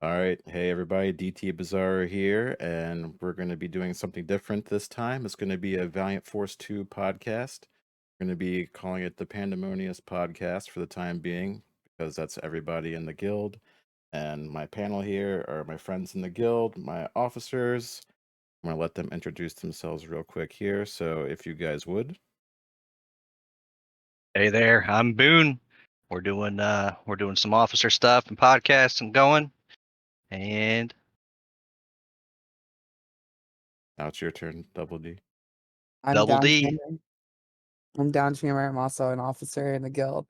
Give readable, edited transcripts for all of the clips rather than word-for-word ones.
All right. Hey, everybody. D.T.Bizarro here, and we're going to be doing something different this time. It's going to be a Valiant Force 2 podcast. We're going to be calling it the Pandemoneus podcast for the time being, because that's everybody in the guild. And my panel here are my friends in the guild, my officers. I'm going to let them introduce themselves real quick here. So if you guys would. Hey there, I'm Boone. We're doing some officer stuff and podcasts and going. And Now it's your turn, Double D. I'm Double D. DownDreamer. I'm DownDreamer. I'm also an officer in the guild.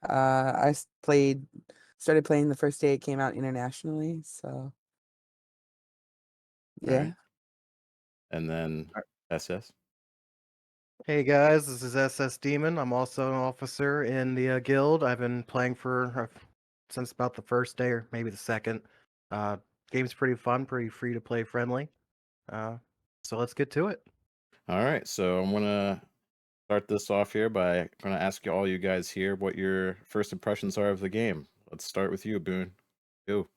Started playing the first day it came out internationally. So All yeah. right. And then SS. Hey guys, this is SSDemon. I'm also an officer in the guild. I've been playing since about the first day or maybe the second. Game's pretty fun, pretty free to play friendly. So let's get to it. All right. So I'm going to start this off here by going to ask all you guys here what your first impressions are of the game. Let's start with you, Boone. Go.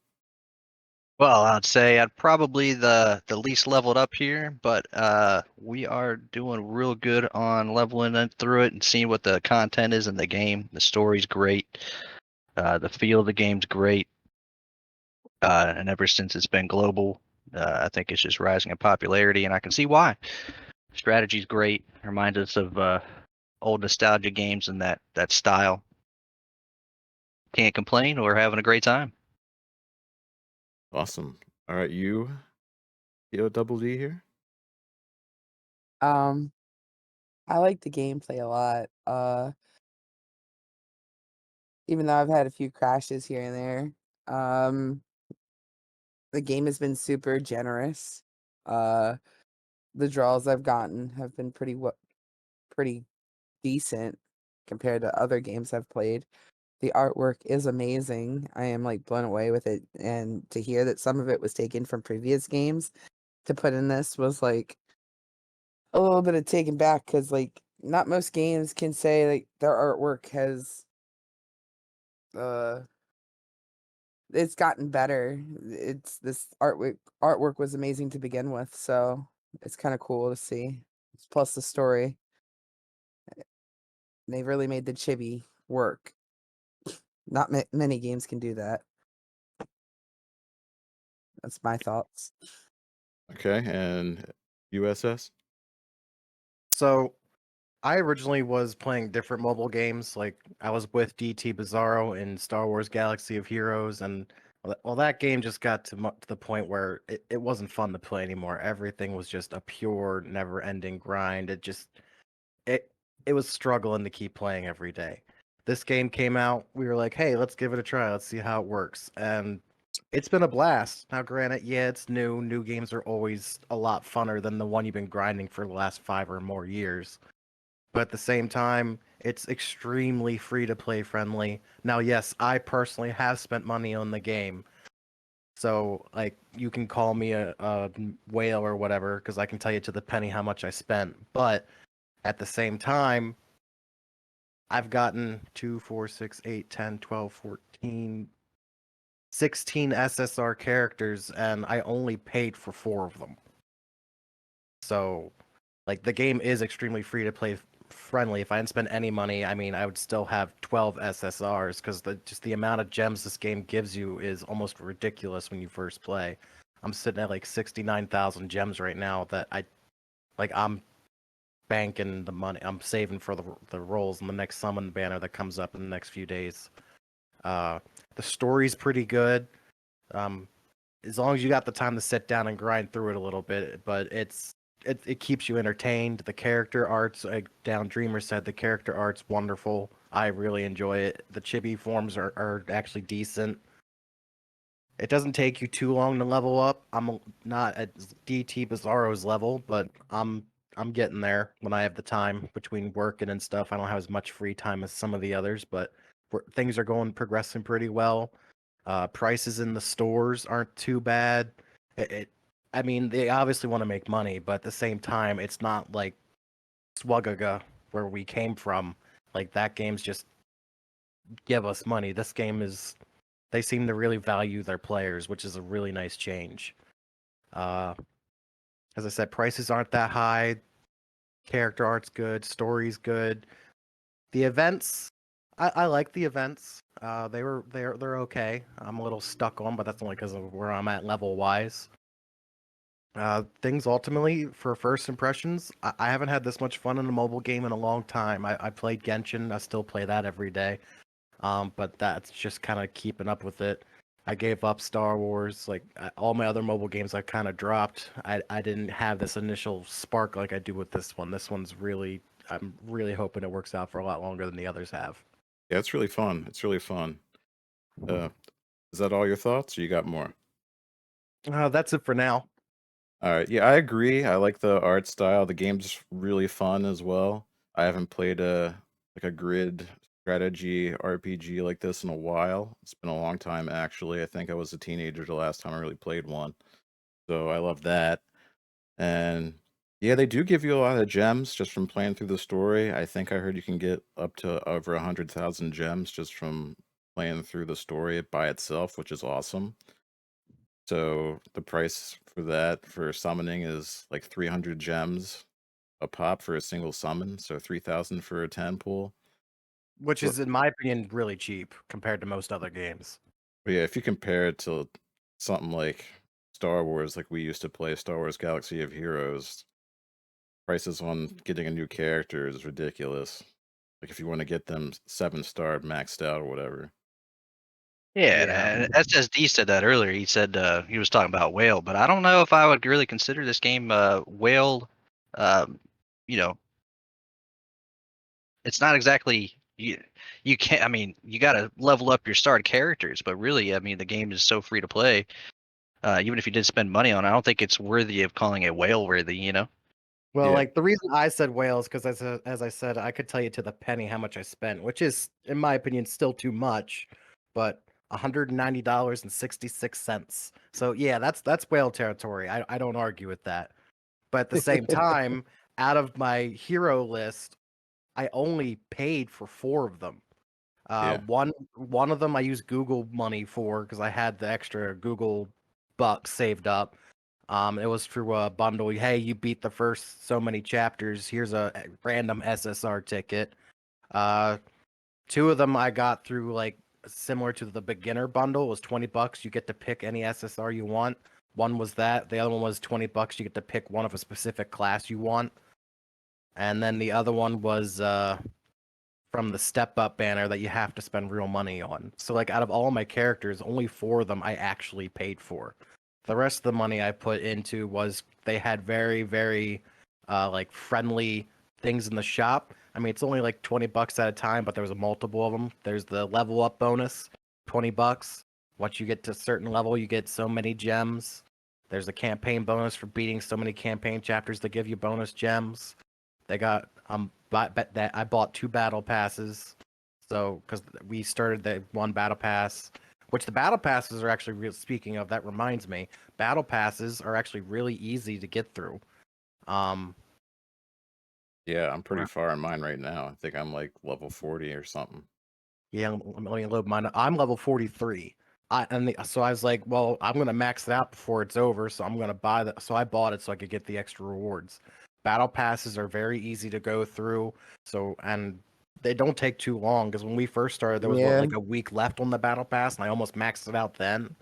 Well, I'd say I'd probably the least leveled up here, but we are doing real good on leveling through it and seeing what the content is in the game. The story's great. The feel of the game's great. And ever since it's been global, I think it's just rising in popularity, and I can see why. Strategy's great. Reminds us of old nostalgia games and that style. Can't complain. We're having a great time. Awesome. All right, you, Double D here. Um, I like the gameplay a lot. Even though I've had a few crashes here and there. The game has been super generous. Uh, the draws I've gotten have been pretty decent compared to other games I've played. The artwork is amazing. I am like blown away with it, and to hear that some of it was taken from previous games to put in this was like a little bit of taken back, because like not most games can say like their artwork has uh it's gotten better. It's this artwork was amazing to begin with, so it's kind of cool to see. Plus the story, they really made the chibi work. Not many games can do that. That's my thoughts. Okay, and USS. So I originally was playing different mobile games. Like I was with D.T.Bizarro in Star Wars Galaxy of Heroes, and that game just got to the point where it wasn't fun to play anymore. Everything was just a pure, never-ending grind. It it was struggling to keep playing every day. This game came out, we were like, hey, let's give it a try. Let's see how it works. And it's been a blast. Now, granted, yeah, it's new. New games are always a lot funner than the one you've been grinding for the last 5 or more years. But at the same time, it's extremely free to play friendly. Now, yes, I personally have spent money on the game. So, like, you can call me a whale or whatever, because I can tell you to the penny how much I spent. But at the same time, I've gotten 2, 4, 6, 8, 10, 12, 14, 16 SSR characters, and I only paid for 4 of them. So, like, the game is extremely free to play friendly. If I didn't spend any money, I mean, I would still have 12 SSRs, because just the amount of gems this game gives you is almost ridiculous when you first play. I'm sitting at like 69,000 gems right now that I'm banking the money. I'm saving for the rolls in the next summon banner that comes up in the next few days. The story's pretty good. As long as you got the time to sit down and grind through it a little bit, but it keeps you entertained. The character arts, like DownDreamer said, the character art's wonderful. I really enjoy it. The chibi forms are actually decent. It doesn't take you too long to level up. I'm not at D.T.Bizarro's level, but I'm getting there when I have the time between working and stuff. I don't have as much free time as some of the others, but things are progressing pretty well. Prices in the stores aren't too bad. I mean, they obviously want to make money, but at the same time, it's not like Swagaga where we came from. Like that game's just give us money. This game is they seem to really value their players, which is a really nice change. As I said, prices aren't that high. Character art's good. Story's good. The events, I like the events. They're okay. I'm a little stuck on, but that's only because of where I'm at level wise. Things ultimately for first impressions, I haven't had this much fun in a mobile game in a long time. I played Genshin. I still play that every day. But that's just kind of keeping up with it. I gave up Star Wars. Like all my other mobile games, I kind of dropped. I didn't have this initial spark like I do with this one. This one's really, I'm really hoping it works out for a lot longer than the others have. Yeah, it's really fun. It's really fun. Is that all your thoughts, or you got more? That's it for now. All right. Yeah, I agree. I like the art style. The game's really fun as well. I haven't played a grid strategy RPG like this in a while. It's been a long time actually. I think I was a teenager the last time I really played one. So I love that. And yeah, they do give you a lot of gems just from playing through the story. I think I heard you can get up to over 100,000 gems just from playing through the story by itself, which is awesome. So the price for that for summoning is like 300 gems a pop for a single summon, so 3,000 for a 10 pool. Which But is, in my opinion, really cheap compared to most other games. yeah, if you compare it to something like Star Wars, like we used to play Star Wars Galaxy of Heroes, prices on getting a new character is ridiculous. Like if you want to get them 7-star maxed out or whatever. Yeah, Yeah. and SSD said that earlier. He said he was talking about whale, but I don't know if I would really consider this game whale. You know, it's not exactly you can't. I mean, you got to level up your starred characters, but really, I mean, the game is so free to play. Even if you did spend money on it, I don't think it's worthy of calling it whale worthy. You know? Well, Yeah. like the reason I said whales because as I said, I could tell you to the penny how much I spent, which is, in my opinion, still too much, but $190.66. So yeah, that's whale territory. I don't argue with that. But at the same time, out of my hero list, I only paid for 4 of them. Yeah. One of them I used Google money for because I had the extra Google bucks saved up. It was through a bundle. Hey, you beat the first so many chapters. Here's a random SSR ticket. 2 of them I got through like similar to the beginner bundle. It was $20. You get to pick any SSR you want. One was that. The other one was $20. You get to pick one of a specific class you want. And then the other one was from the step up banner that you have to spend real money on. So like out of all my characters, only 4 of them I actually paid for. The rest of the money I put into was they had very, very like friendly things in the shop. I mean, it's only like $20 at a time, but there was a multiple of them. There's the level up bonus, $20. Once you get to a certain level, you get so many gems. There's a campaign bonus for beating so many campaign chapters that give you bonus gems. They got that I bought 2 battle passes. So because we started the one battle pass, which the battle passes are actually real. Speaking of, that reminds me, battle passes are actually really easy to get through. Yeah, I'm pretty far in mine right now. I think I'm like level 40 or something. Yeah, let me load mine. I'm level 43. So I was like, well, I'm gonna max it out before it's over. So I'm gonna buy that. So I bought it so I could get the extra rewards. Battle passes are very easy to go through. So and they don't take too long because when we first started, there was Yeah. like a week left on the battle pass, and I almost maxed it out then.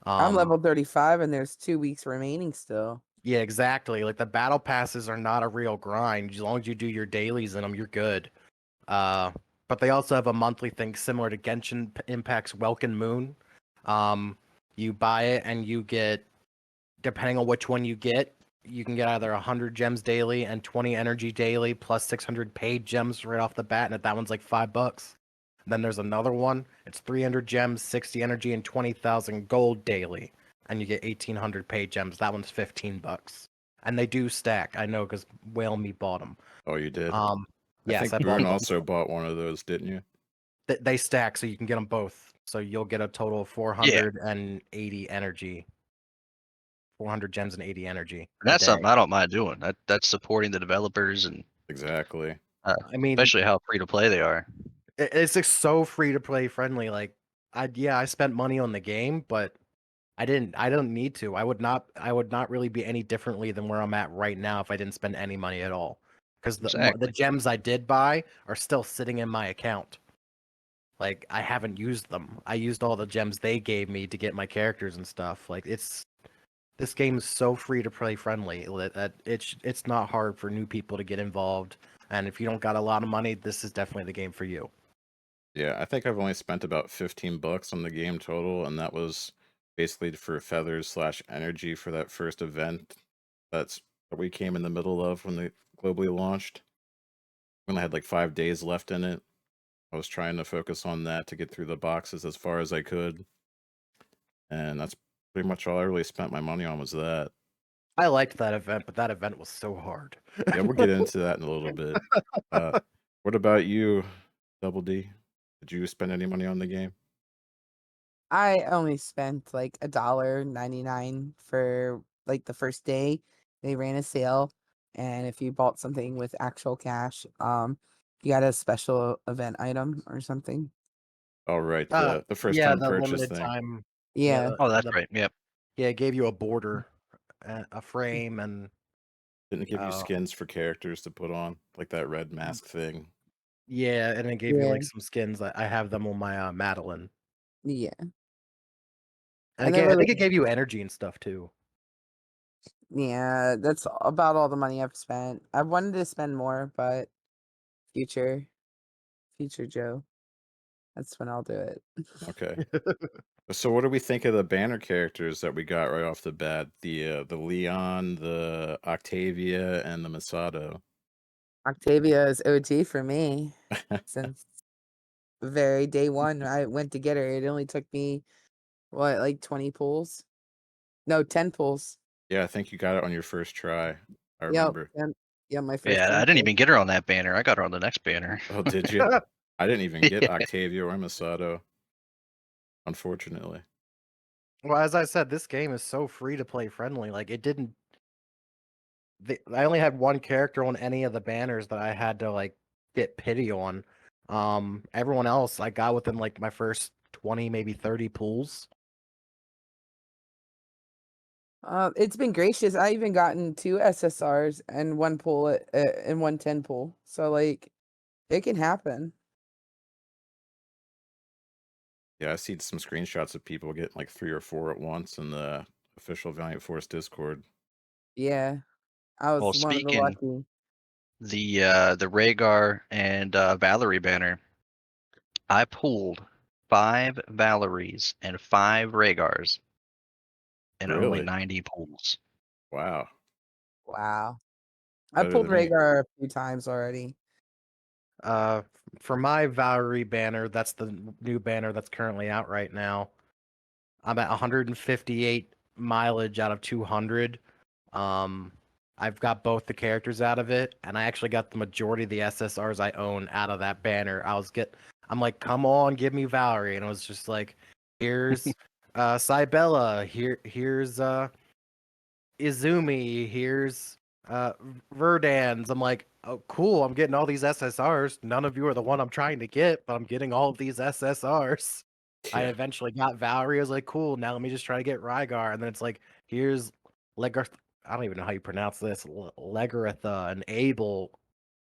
I'm level 35 and there's 2 weeks remaining still. Yeah, exactly. Like the battle passes are not a real grind. As long as you do your dailies in them, you're good. But they also have a monthly thing similar to Genshin Impact's Welkin Moon. You buy it and you get, depending on which one you can get either 100 gems daily and 20 energy daily plus 600 paid gems right off the bat, and that one's like $5. Then there's another one. It's 300 gems, 60 energy, and 20,000 gold daily, and you get 1,800 paid gems. That one's $15. And they do stack. I know because Whale Me bought them. Oh, you did? Yes, I I think bought Boone them. also bought one of those, didn't you? They stack, so you can get them both. So you'll get a total of 480 energy, 400 gems and 80 energy. That's something I don't mind doing. That's supporting the developers and Exactly. I mean, especially how free to play they are. it's just so free to play friendly. Like I spent money on the game, but I don't need to. I would not really be any differently than where I'm at right now if I didn't spend any money at all. Because the Exactly. gems I did buy are still sitting in my account. Like I haven't used them. I used all the gems they gave me to get my characters and stuff. Like this game is so free to play friendly that it's not hard for new people to get involved. And if you don't got a lot of money, this is definitely the game for you. Yeah, I think I've only spent about $15 on the game total, and that was basically for feathers/energy for that first event that we came in the middle of when they globally launched. When I had like 5 days left in it, I was trying to focus on that to get through the boxes as far as I could, and that's pretty much all I really spent my money on was that. I liked that event, but that event was so hard. Yeah, we'll get into that in a little bit. Uh, what about you, Double D? Did you spend any money on the game? I only spent like $1.99 for like the first day. They ran a sale, and if you bought something with actual cash, you got a special event item or something. Oh, right, the first Yeah, time the purchase limited thing. time. Yeah, Oh, that's right. Yep. Yeah, it gave you a border, a frame, and Didn't it give you uh, skins for characters to put on, like that red mask thing? yeah, and it gave you yeah, like some skins. I have them on my Madeline, yeah. and And there I were think it gave you energy and stuff too. yeah, that's about all the money I've spent. I wanted to spend more, but future, future Joe, that's when I'll do it. Okay. So what do we think of the banner characters that we got right off the bat? The Leon, the Octavia, and the Masato. Octavia is OG for me since the very day one I went to get her. It only took me what, like 20 pulls? No, 10 pulls. Yeah, I think you got it on your first try. I Yep. remember. Yeah, my first Yeah, I 10 didn't pulls. even get her on that banner. I got her on the next banner. Oh, did you? I didn't even get Yeah. Octavia or Masato, unfortunately. Well, as I said, this game is so free to play friendly. Like it didn't. I only had one character on any of the banners that I had to like get pity on. Everyone else I got within like my first 20, maybe 30 pulls. It's been gracious. I even gotten 2 SSRs and 1 pull and 1 10 pull. So like it can happen. Yeah, I see some screenshots of people getting like 3 or 4 at once in the official Valiant Force Discord. Yeah. I was Well, one of the speaking lucky. the Rhaegar and Valerie banner, I pulled 5 Valeries and 5 Rhaegars and only Really? 90 pulls. Wow. Wow. I Better pulled than me. Rhaegar a few times already. For my Valerie banner, that's the new banner that's currently out right now. I'm at 158 mileage out of 200. I've got both the characters out of it, and I actually got the majority of the SSRs I own out of that banner. I'm like, come on, give me Valerie, and it was just like, here's Cybella, here's Izumi, here's Verdans. I'm like, oh cool, I'm getting all these SSRs. None of you are the one I'm trying to get, but I'm getting all of these SSRs. I Yeah. eventually got Valerie. I was like, cool, now let me just try to get Rygar. And then it's like, here's Legarth. I don't even know how you pronounce this. Legaretha and Abel.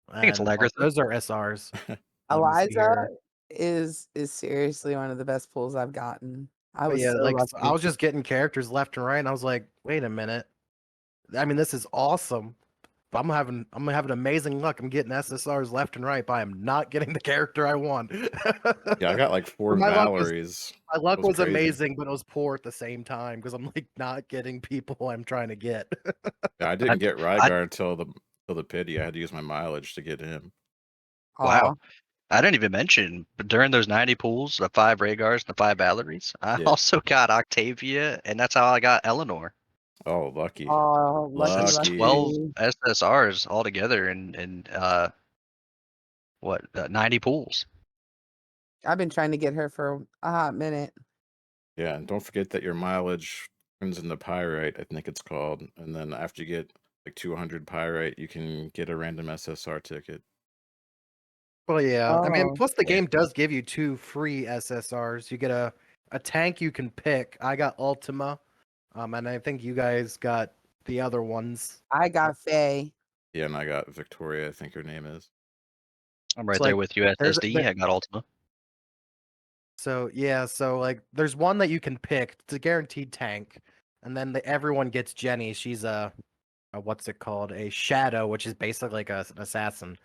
I think it's And Lagertha. those are SRs. Let me see Eliza here. is seriously one of the best pulls I've gotten. I But was yeah, so like so I lucky. was just getting characters left and right, and I was like, wait a minute. I mean, this is awesome. But I'm having amazing luck. I'm getting SSRs left and right, but I'm not getting the character I want. Yeah, I got like 4 my luck was Valeries. my It luck was was crazy. amazing, but it was poor at the same time because I'm like not getting people I'm trying to get. Yeah, I I, didn't get I Rygar until the pity. I had to use my mileage to get him. wow. Aw. I didn't even mention, but during those 90 pulls, the 5 Rhaegars and the 5 Valeries, I Yeah. also got Octavia, and that's how I got Eleanor. Oh, lucky. Oh, lucky, That's Lucky. 12 lucky. SSRs altogether in 90 pulls. I've been trying to get her for a hot minute. Yeah, and don't forget that your mileage turns into pyrite, I think it's called. And then after you get like 200 pyrite, you can get a random SSR ticket. Well, yeah. I mean, Oh, plus the Yeah. game does give you 2 free SSRs. You get a tank you can pick. I got Ultima, and I think you guys got the other ones. I got Faye. Yeah, and I got Victoria, I think her name is. I'm right It's there like with you, there's SSD. I got Ultima. so yeah, so like there's one that you can pick. It's a guaranteed tank, and then everyone gets Jenny. She's a what's it called? A shadow, which is basically like an assassin.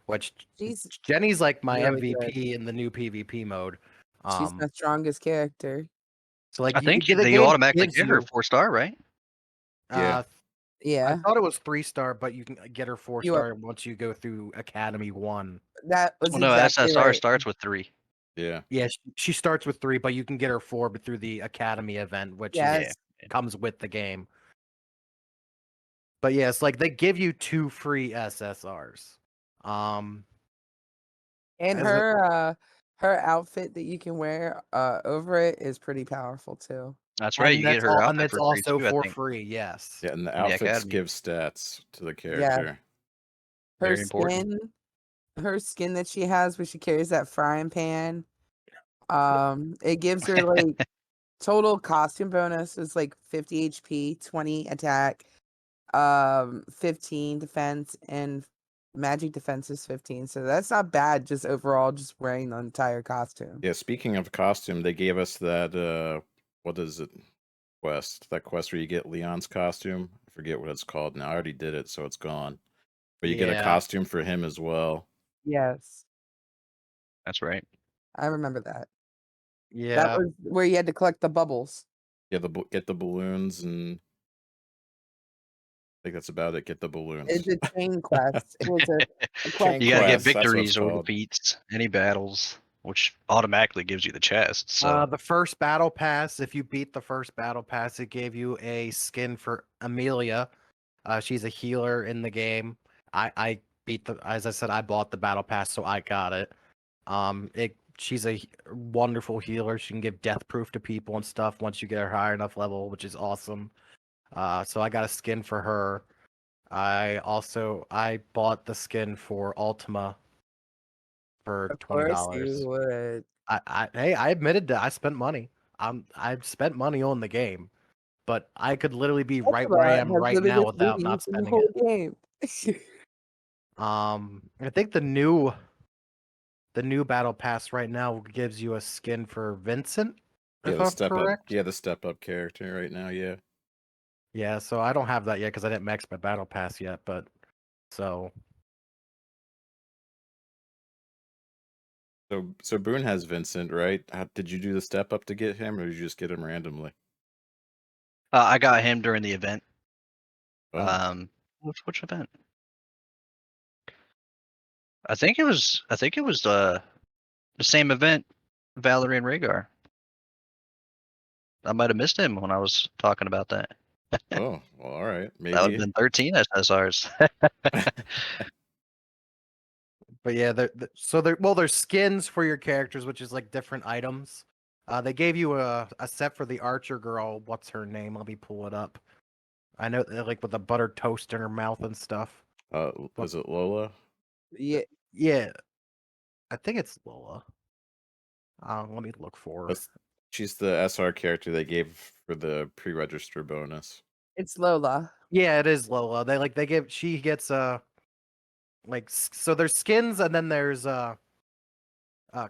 Which She's Jenny's like my really MVP good. in the new PvP mode. She's my strongest character. So like I think the you game automatically gives get her you 4-star, right? Yeah. I Yeah, thought it was 3-star, but you can get her you are. 4-star once you go through Academy 1. That was Well, no, exactly SSR right. starts with 3. Yeah. Yeah, she starts with 3, but you can get her 4 but through the Academy event, which is Yes, comes with the game. But yeah, it's like they give you 2 free SSRs. and As a, her outfit that you can wear over it is pretty powerful too. That's right. You get her and outfit it's for free also too, I for think, free. Yes. Yeah, and the in the outfits academy. give stats to the Yeah, character. her Very important. her skin that she has where she carries that frying pan. It gives her like total costume bonus is like 50 HP, 20 attack, 15 defense, and magic defense is 15. So that's not bad. Just overall, just wearing the entire costume. Yeah, speaking of costume, they gave us that what is it? That quest where you get Leon's costume. I forget what it's called now. I already did it, so it's gone. But you get a Yeah. costume for him as well. Yes, That's right. I remember that. Yeah. That was where you had to collect the bubbles. Yeah, get the balloons, and I think that's about it. Get the balloons. It's a chain quest. It was a quest. Chain You gotta get quest, that's what it's victories or called. defeats, any battles, which automatically gives you the chest. So The first battle pass, if you beat the first battle pass, it gave you a skin for Amelia. She's a healer in the game. I beat as I said, I bought the battle pass, so I got it. She's a wonderful healer. She can give death proof to people and stuff once you get her higher enough level, which is awesome. So I got a skin for her. I bought the skin for Ultima for Of course you $20. would. I admitted that I spent money. I spent money on the game, but I could literally be right where I am Has right the now biggest without not booties in the spending whole it. game. I think the new battle pass right now gives you a skin for Vincent, Yeah, if the I'm step up. correct. Yeah, the step up character right now. Yeah. Yeah, so I don't have that yet because I didn't max my battle pass yet, but so So Boone has Vincent, right? Did you do the step up to get him, or did you just get him randomly? I got him during the event. Oh, Which event? I think it was the same event, Valerie and Rhaegar. I might have missed him when I was talking about that. oh, well, all right, That would have maybe. been 13 SSRs. but yeah, there's skins for your characters, which is like different items. They gave you a set for the archer girl. What's her name? Let me pull it up. I know, like with the buttered toast in her mouth and stuff. Was it Lola? Yeah, Yeah, I think it's Lola. Let me look for her. She's the SR character they gave for the pre-register bonus. it's Lola. Yeah, it is Lola. She gets so there's skins and then there's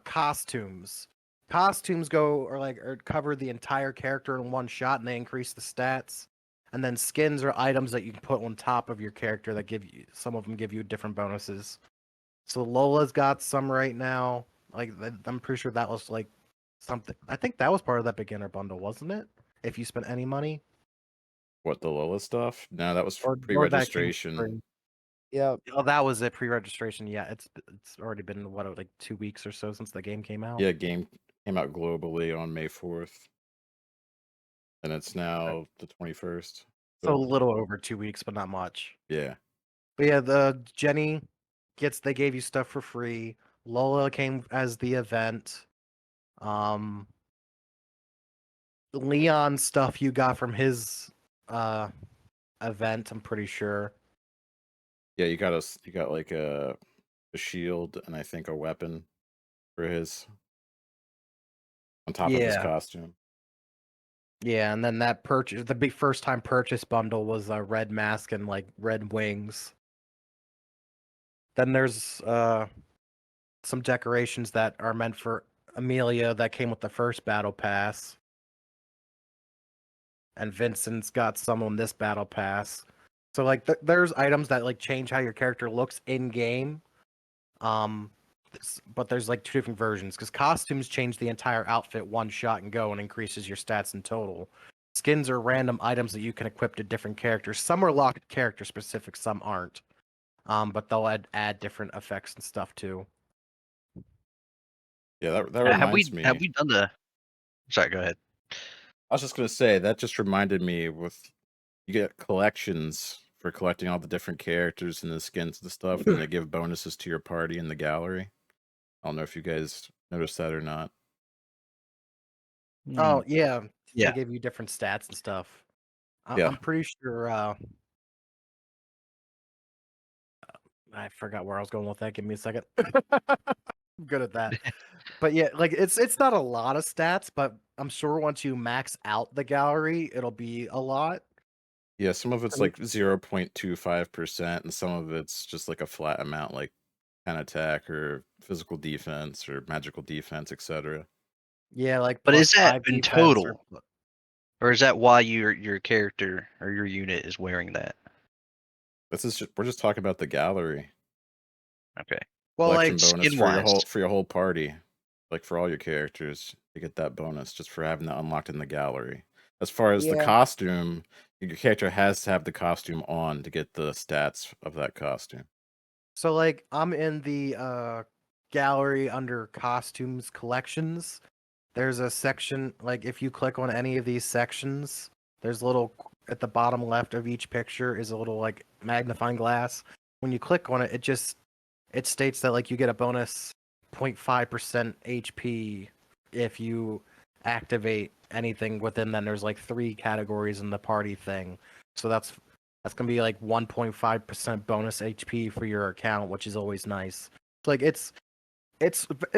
costumes. Costumes or cover the entire character in one shot and they increase the stats. And then skins are items that you can put on top of your character that some of them give you different bonuses. So Lola's got some right now. Like I'm pretty sure that was like something. I think that was part of that beginner bundle, wasn't it? If you spent any money. What, the Lola stuff? No, that was for Or that came pre-registration. free. Yep. Oh, that was it. Pre-registration. Yeah, it's already been like 2 weeks or so since the game came out. Yeah, game came out globally on May 4th, and it's now the 21st. So a little over 2 weeks, but not much. Yeah. But yeah, the Jenny they gave you stuff for free. Lola came as the event. Leon stuff you got from his event, I'm pretty sure. Yeah, you got like a shield, and I think a weapon for his on top of his Yeah. costume. Yeah, and then that purchase, the big first time purchase bundle was a red mask and like red wings. Then there's some decorations that are meant for Amelia that came with the first battle pass. And Vincent's got some on this battle pass. So like there's items that like change how your character looks in game. But there's like 2 different versions because costumes change the entire outfit one shot and go and increases your stats in total. Skins are random items that you can equip to different characters. Some are locked character specific, some aren't. But they'll add different effects and stuff too. Yeah, that Have reminds me. we done the? Sorry, go ahead. I was just gonna say that just reminded me with you get collections for collecting all the different characters and the skins and stuff, and they give bonuses to your party in the gallery. I don't know if you guys noticed that or not. Oh yeah, Yeah. they give you different stats and stuff. Yeah. I'm pretty sure. I forgot where I was going with that. Give me a second. I'm good at that. But yeah, like it's not a lot of stats, but I'm sure once you max out the gallery, it'll be a lot. Yeah, some of it's mean- like 0.25%, and some of it's just like a flat amount, like 10 attack or physical defense or magical defense, etc. Yeah, like But is plus that 5 in defense total, or is that why your character or your unit is wearing that? This is we're just talking about the gallery Okay. well, collection like bonus skin-wise. for your whole party, like for all your characters. You get that bonus just for having that unlocked in the gallery. As far as the Yeah. costume, your character has to have the costume on to get the stats of that costume. so like I'm in the gallery under costumes collections. There's a section like if you click on any of these sections, there's a little at the bottom left of each picture is a little like magnifying glass. When you click on it, it states that like you get a bonus 0.5% HP if you activate anything within then there's like 3 categories in the party thing. So that's gonna be like 1.5% bonus HP for your account, which is always nice. Like it's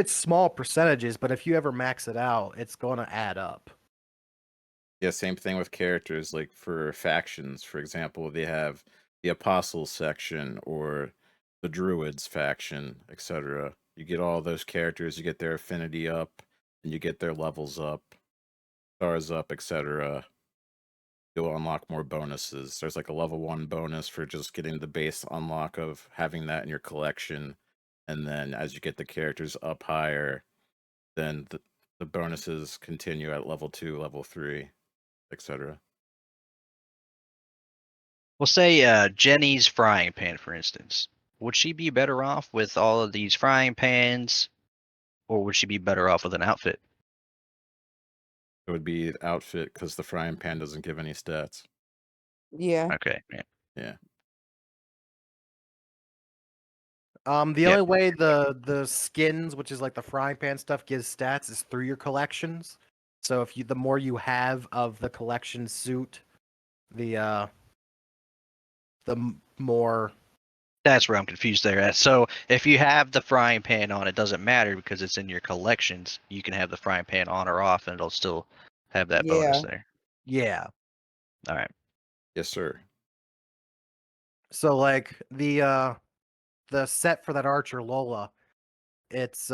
small percentages, but if you ever max it out, it's gonna add up. Yeah, same thing with characters. Like for factions, for example, they have the Apostles section or the Druids faction, etc. You get all those characters, you get their affinity up, and you get their levels up, stars up, etc. You'll unlock more bonuses. There's like a level 1 bonus for just getting the base unlock of having that in your collection. And then as you get the characters up higher, then the bonuses continue at level 2, level 3, etc. Well, say Jenny's frying pan, for instance. Would she be better off with all of these frying pans, or would she be better off with an outfit? It would be the outfit because the frying pan doesn't give any stats. Yeah. Okay. Yeah. Yeah. The Yeah. only way the skins, which is like the frying pan stuff, gives stats is through your collections. So if the more you have of the collection suit, the more. That's where I'm confused there. So if you have the frying pan on, it doesn't matter because it's in your collections. You can have the frying pan on or off, and it'll still have that bonus Yeah. there. Yeah. All right. Yes, sir. So like the set for that archer Lola, it's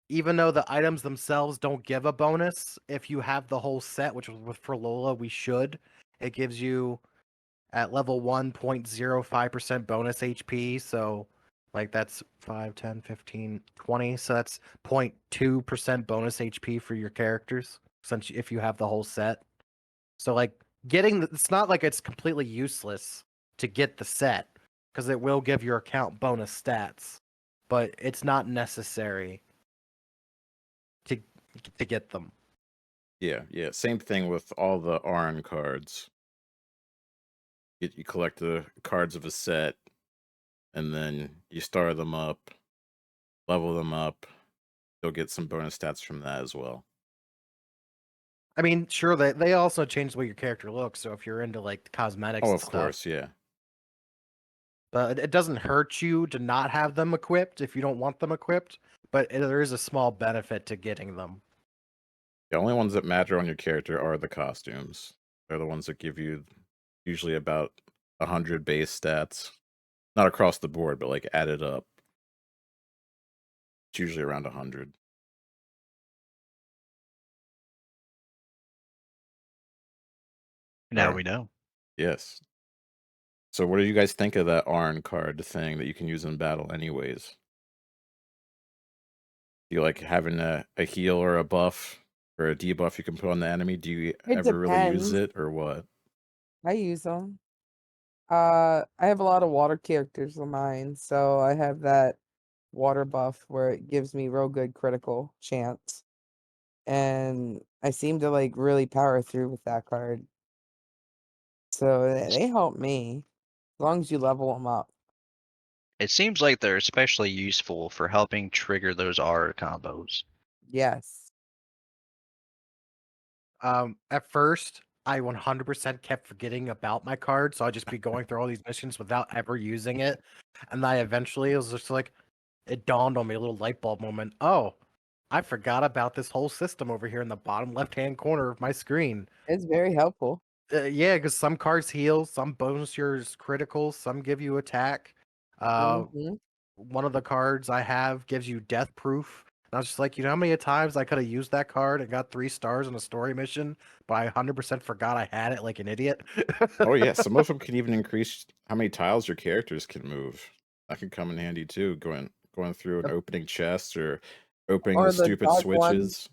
even though the items themselves don't give a bonus, if you have the whole set, which was for Lola, we should. It gives you at level 1.05% bonus HP. So like that's 5, 10, 15, 20. So that's 0.2% bonus HP for your characters since if you have the whole set. So like it's not like it's completely useless to get the set because it will give your account bonus stats, but it's not necessary to get them. Yeah, yeah. Same thing with all the Aran cards. You collect the cards of a set, and then you star them up, level them up. You'll get some bonus stats from that as well. I mean, sure, they also change the way your character looks. So if you're into like cosmetics Oh, and of stuff, course, yeah. But it doesn't hurt you to not have them equipped if you don't want them equipped. But there is a small benefit to getting them. The only ones that matter on your character are the costumes. They're the ones that give you usually about 100 base stats. Not across the board, but like added up. It's usually around 100. Now Alright. we know. Yes. So what do you guys think of that Arn card thing that you can use in battle anyways? Do you like having a heal or a buff or a debuff you can put on the enemy? Do you It ever really use depends. it or what? I use them. I have a lot of water characters on mine, so I have that water buff where it gives me real good critical chance. And I seem to like really power through with that card. So they help me as long as you level them up. It seems like they're especially useful for helping trigger those R combos. Yes. At first, I 100% kept forgetting about my card, so I'd just be going through all these missions without ever using it. And I eventually, it was just like, it dawned on me, a little light bulb moment. Oh, I forgot about this whole system over here in the bottom left-hand corner of my screen. It's very helpful. Yeah, because some cards heal, some bonus yours critical, some give you attack. Hmm. One of the cards I have gives you death proof. And I was just like, you know how many times I could have used that card and got 3 stars in a story mission, but I 100% forgot I had it like an idiot. Oh yeah, some of them can even increase how many tiles your characters can move. That can come in handy too, going through and Yep. opening chests or opening the Or the stupid dark ones, switches.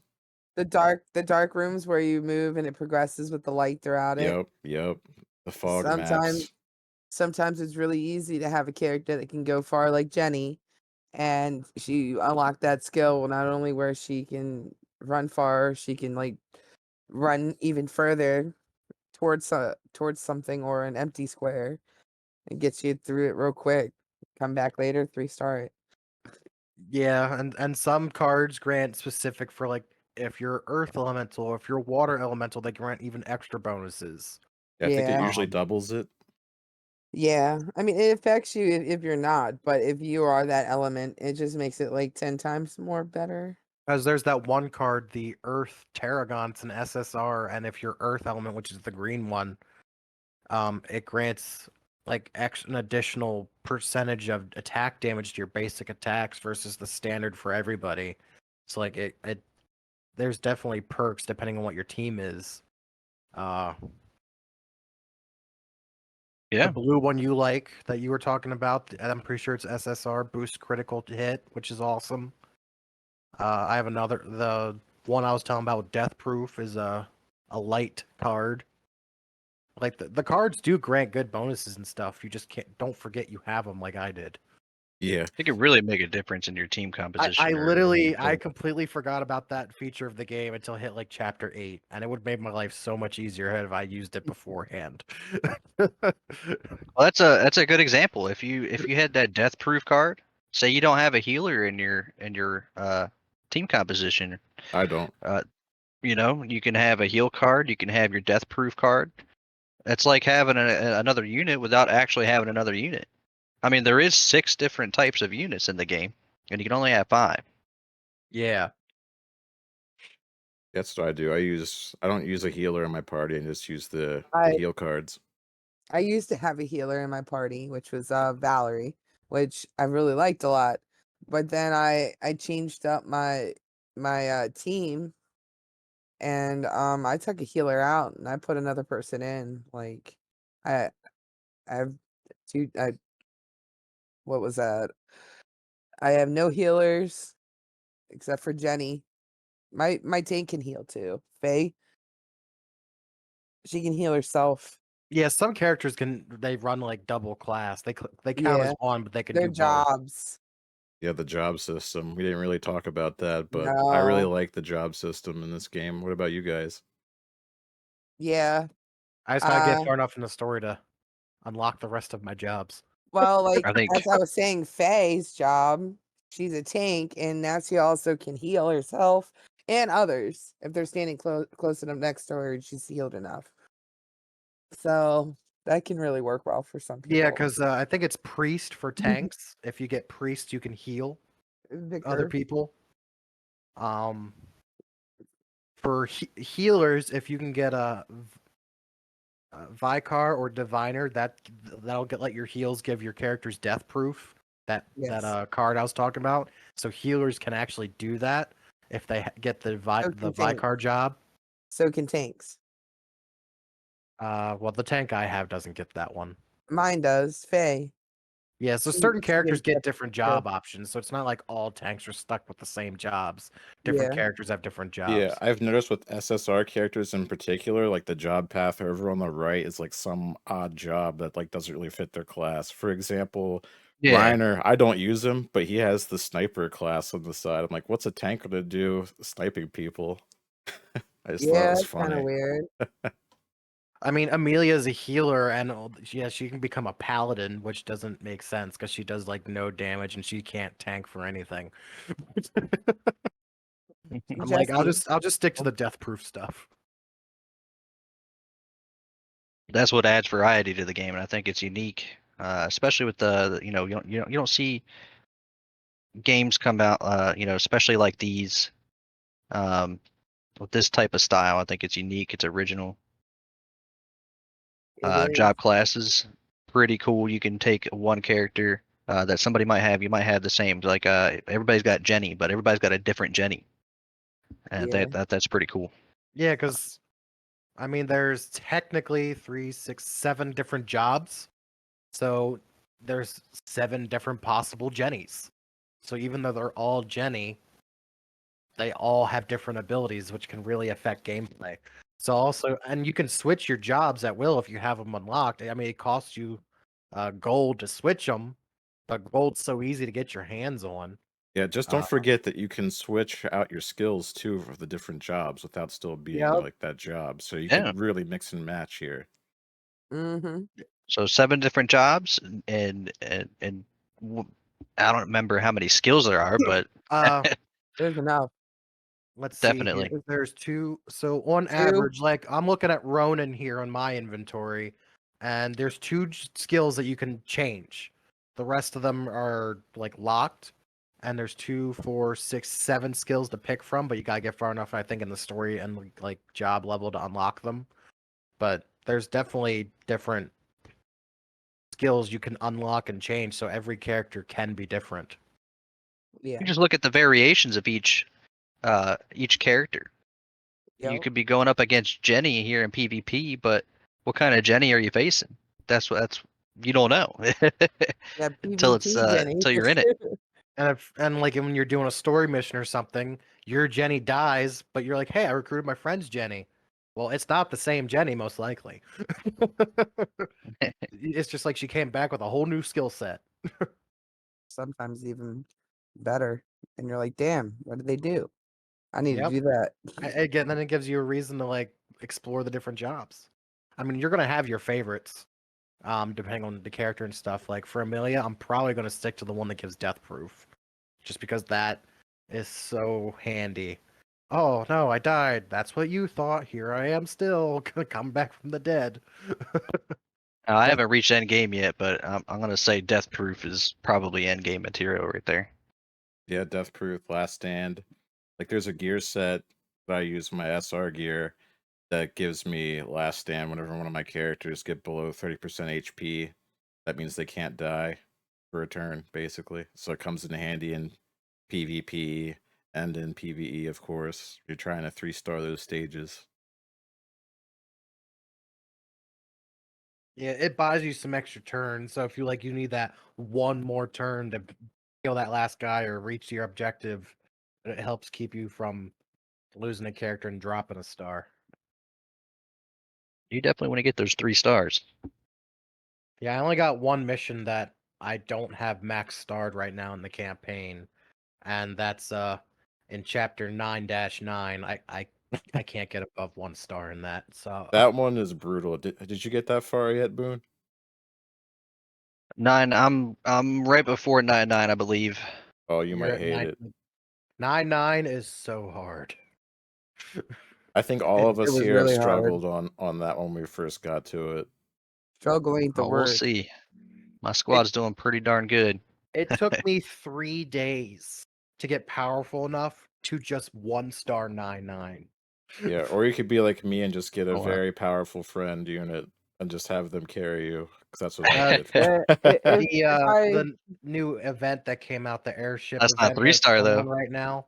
the dark rooms where you move and it progresses with the light throughout it. Yep. The fog Sometimes maps. sometimes it's really easy to have a character that can go far like Jenny, and she unlocked that skill not only where she can run far, she can like run even further towards something or an empty square. It gets you through it real quick. Come back later, 3-star it. Yeah, and some cards grant specific for like if you're earth elemental or if you're water elemental, they grant even extra bonuses. Yeah, I think it Yeah. usually doubles it. Yeah. I mean, it affects you if you're not, but if you are that element, it just makes it like 10 times more better. As there's that one card, the Earth Tarragon, it's an SSR, and if you're Earth element, which is the green one, it grants like an additional percentage of attack damage to your basic attacks versus the standard for everybody. So like it there's definitely perks depending on what your team is. The Yeah. blue one you like that you were talking about, I'm pretty sure it's SSR, boost critical hit, which is awesome. I have another. The one I was telling about with Death Proof is a light card. Like the cards do grant good bonuses and stuff. You just don't forget you have them like I did. Yeah. It could really make a difference in your team composition. I completely forgot about that feature of the game until I hit like chapter 8, and it would have made my life so much easier had I used it beforehand. Well, that's a good example. If you had that death proof card, say you don't have a healer in your team composition, I don't. you can have a heal card, you can have your death proof card. That's like having another unit without actually having another unit. I mean, there is 6 different types of units in the game, and you can only have 5. Yeah. That's what I do. I don't use a healer in my party and just use the I heal cards. I used to have a healer in my party, which was Valerie, which I really liked a lot. But then I changed up my team, and I took a healer out and I put another person in. Like I I have two what was that? I have no healers except for Jenny. My tank can heal too. Faye, she can heal herself. Yeah, some characters they run like double class. They count as Yeah, one, but they can their do both. jobs. Yeah, the job system. We didn't really talk about that, but I really No. like the job system in this game. What about you guys? Yeah. I just gotta get Uh far enough in the story to unlock the rest of my jobs. well, like I think as I was saying, Faye's job, she's a tank, and now she also can heal herself and others if they're standing close enough next to her and she's healed enough. So That can really work well for some people. Yeah, because I think it's priest for tanks. If you get priest, you can heal other Vicar. people. For healers, if you can get a Vicar or Diviner, that'll let your heals give your characters death proof. That Yes. card I was talking about. So healers can actually do that if they get the So can tanks. Vicar job. So can tanks. Well, the tank I have doesn't get that one. Mine does. Faye. Yeah, so She- certain she characters gives get death different proof. job options. So it's not like all tanks are stuck with the same jobs. Different Yeah. characters have different jobs. Yeah, I've noticed with SSR characters in particular, like the job path over on the right is like some odd job that like doesn't really fit their class. For example, Yeah. Reiner, I don't use him, but he has the sniper class on the side. I'm like, what's a tank gonna do sniping people? I just thought it Yeah, was it's kind of funny. weird. I mean, Amelia's a healer, and yeah, she can become a paladin, which doesn't make sense because she does like no damage and she can't tank for anything. I'm like, I'll Jesse. just stick to the death proof stuff. That's what adds variety to the game, and I think it's unique, especially with the you don't see games come out, especially like these, with this type of style. I think it's unique. It's original. It is. Job classes, pretty cool. You can take one character that somebody might have. You might have the same. Like everybody's got Jenny, but everybody's got a different Jenny, and Yeah. that's pretty cool. Yeah, because I mean, there's technically 3, 6, 7 different jobs, so there's 7 different possible Jennies. So even though they're all Jenny, they all have different abilities, which can really affect gameplay. So also, and you can switch your jobs at will if you have them unlocked. I mean, it costs you gold to switch them, but gold's so easy to get your hands on. Yeah, just don't forget that you can switch out your skills too for the different jobs without still being Yep. like that job. So you Yeah. can really mix and match here. Mm-hmm. So 7 different jobs, and I don't remember how many skills there are, but There's enough. Let's Definitely. see. There's 2. So on 2? average, like I'm looking at Ronin here on my inventory, and there's 2 skills that you can change. The rest of them are like locked, and there's 2, 4, 6, 7 skills to pick from. But you gotta get far enough, I think, in the story and like job level to unlock them. But there's definitely different skills you can unlock and change, so every character can be different. Yeah. You just look at the variations of each character. You Yep. could be going up against Jenny here in PvP, but what kind of Jenny are you facing? That's you don't know Yeah, until it's PvP Jenny. until you're in it. And like when you're doing a story mission or something, your Jenny dies, but you're like, hey, I recruited my friend's Jenny. Well, it's not the same Jenny, most likely. It's just like she came back with a whole new skill set. Sometimes even better. And you're like, damn, what did they do? I need Yep. to do that. Again, then it gives you a reason to like explore the different jobs. I mean, you're gonna have your favorites, depending on the character and stuff. Like for Amelia, I'm probably gonna stick to the one that gives death proof, just because that is so handy. Oh no, I died. That's what you thought. Here I am still gonna come back from the dead. I haven't reached end game yet, but I'm gonna say Death Proof is probably end game material right there. Yeah, Death Proof, Last Stand. Like there's a gear set that I use my SR gear that gives me Last Stand whenever one of my characters get below 30% HP. That means they can't die for a turn, basically. So it comes in handy in PvP and in PvE, of course. You're trying to 3-star those stages. Yeah, it buys you some extra turns. So if you need that one more turn to kill that last guy or reach your objective, it helps keep you from losing a character and dropping a star. You definitely want to get those 3 stars. Yeah, I only got one mission that I don't have max starred right now in the campaign, and that's in chapter 9-9. I can't get above 1 star in that. So That one is brutal. Did you get that far yet, Boone? 9. I'm right before 9, I believe. Oh, you you're might at hate 9. it. 9 is so hard. I think all of It us was here have really hard. struggled on that when we first got to it. Struggle ain't the Oh, we'll word. see. My squad's doing pretty darn good. It took me 3 days to get powerful enough to just 1-star 9/9. Yeah, or you could be like me and just get a Oh, wow. very powerful friend unit and just have them carry you. Because that's what I did. The new event that came out, the airship That's not event that's 3-star, going though. on right now.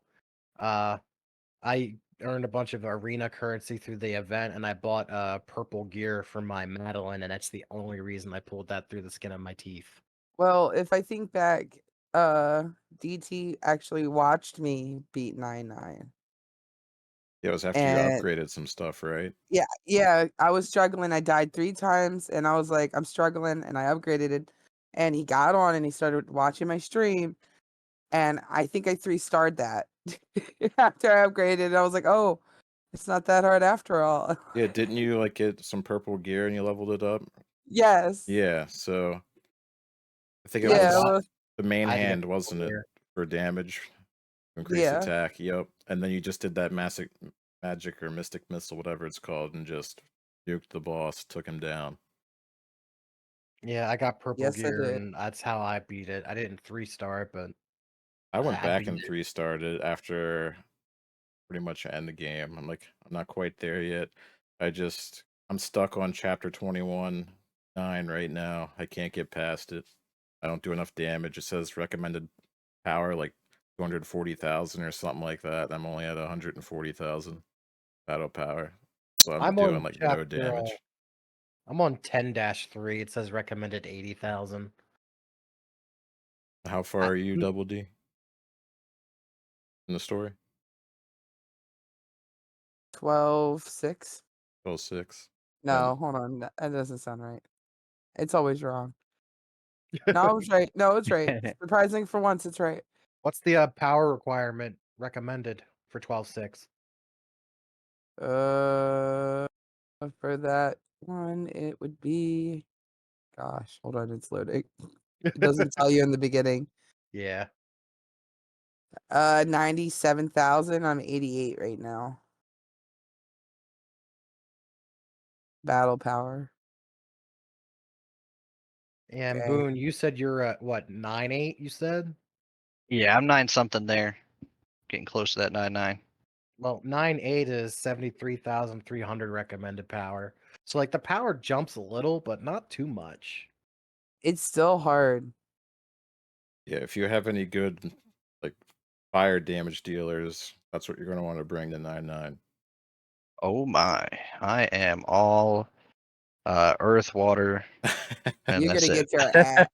I earned a bunch of arena currency through the event, and I bought purple gear for my Madeline, and that's the only reason I pulled that through the skin of my teeth. Well, if I think back, DT actually watched me beat 9/9. Yeah, it was after you And upgraded some stuff, right? yeah, I was struggling. I died 3 times, and I was like, I'm struggling, and I upgraded it. And he got on and he started watching my stream, and I think I 3-starred that after I upgraded. I was like, oh, it's not that hard after all. Yeah, didn't you like get some purple gear and you leveled it up? Yes. Yeah, so I think it Yeah. was Well, the main I had to get hand, purple wasn't it? gear. For damage, increased yeah. attack. Yep. And then you just did that magic or mystic missile, whatever it's called, and just nuked the boss, took him down. Yeah, I got purple Yes, I gear, did. and that's how I beat it. I didn't 3-star it, but I went I back beat and it. 3-starred it after pretty much end the game. I'm like, I'm not quite there yet. I'm stuck on chapter 21.9 right now. I can't get past it. I don't do enough damage. It says recommended power like 240,000 or something like that. I'm only at 140,000 battle power. So I'm I'm doing on like no chapter. damage. I'm on 10-3. It says recommended 80,000. How far are you, Double D? In the story? 12-6. 12-6. No, hold on. That doesn't sound right. It's always wrong. No, I was right. No, it's right. Surprising for once, it's right. What's the power requirement recommended for 12-6? For that one, it would be. Gosh, hold on, it's loading. It doesn't tell you in the beginning. Yeah. 97,000. I'm 88 right now. Battle power. And Okay. Boone, you said you're at what, 9-8, you said? Yeah, I'm 9-something there. Getting close to that 9-9. Well, 9-8 is 73,300 recommended power. So like the power jumps a little, but not too much. It's still hard. Yeah, if you have any good like fire damage dealers, that's what you're going to want to bring to 9/9. Oh my. I am all earth, water, and You're that's gonna it. get your ass.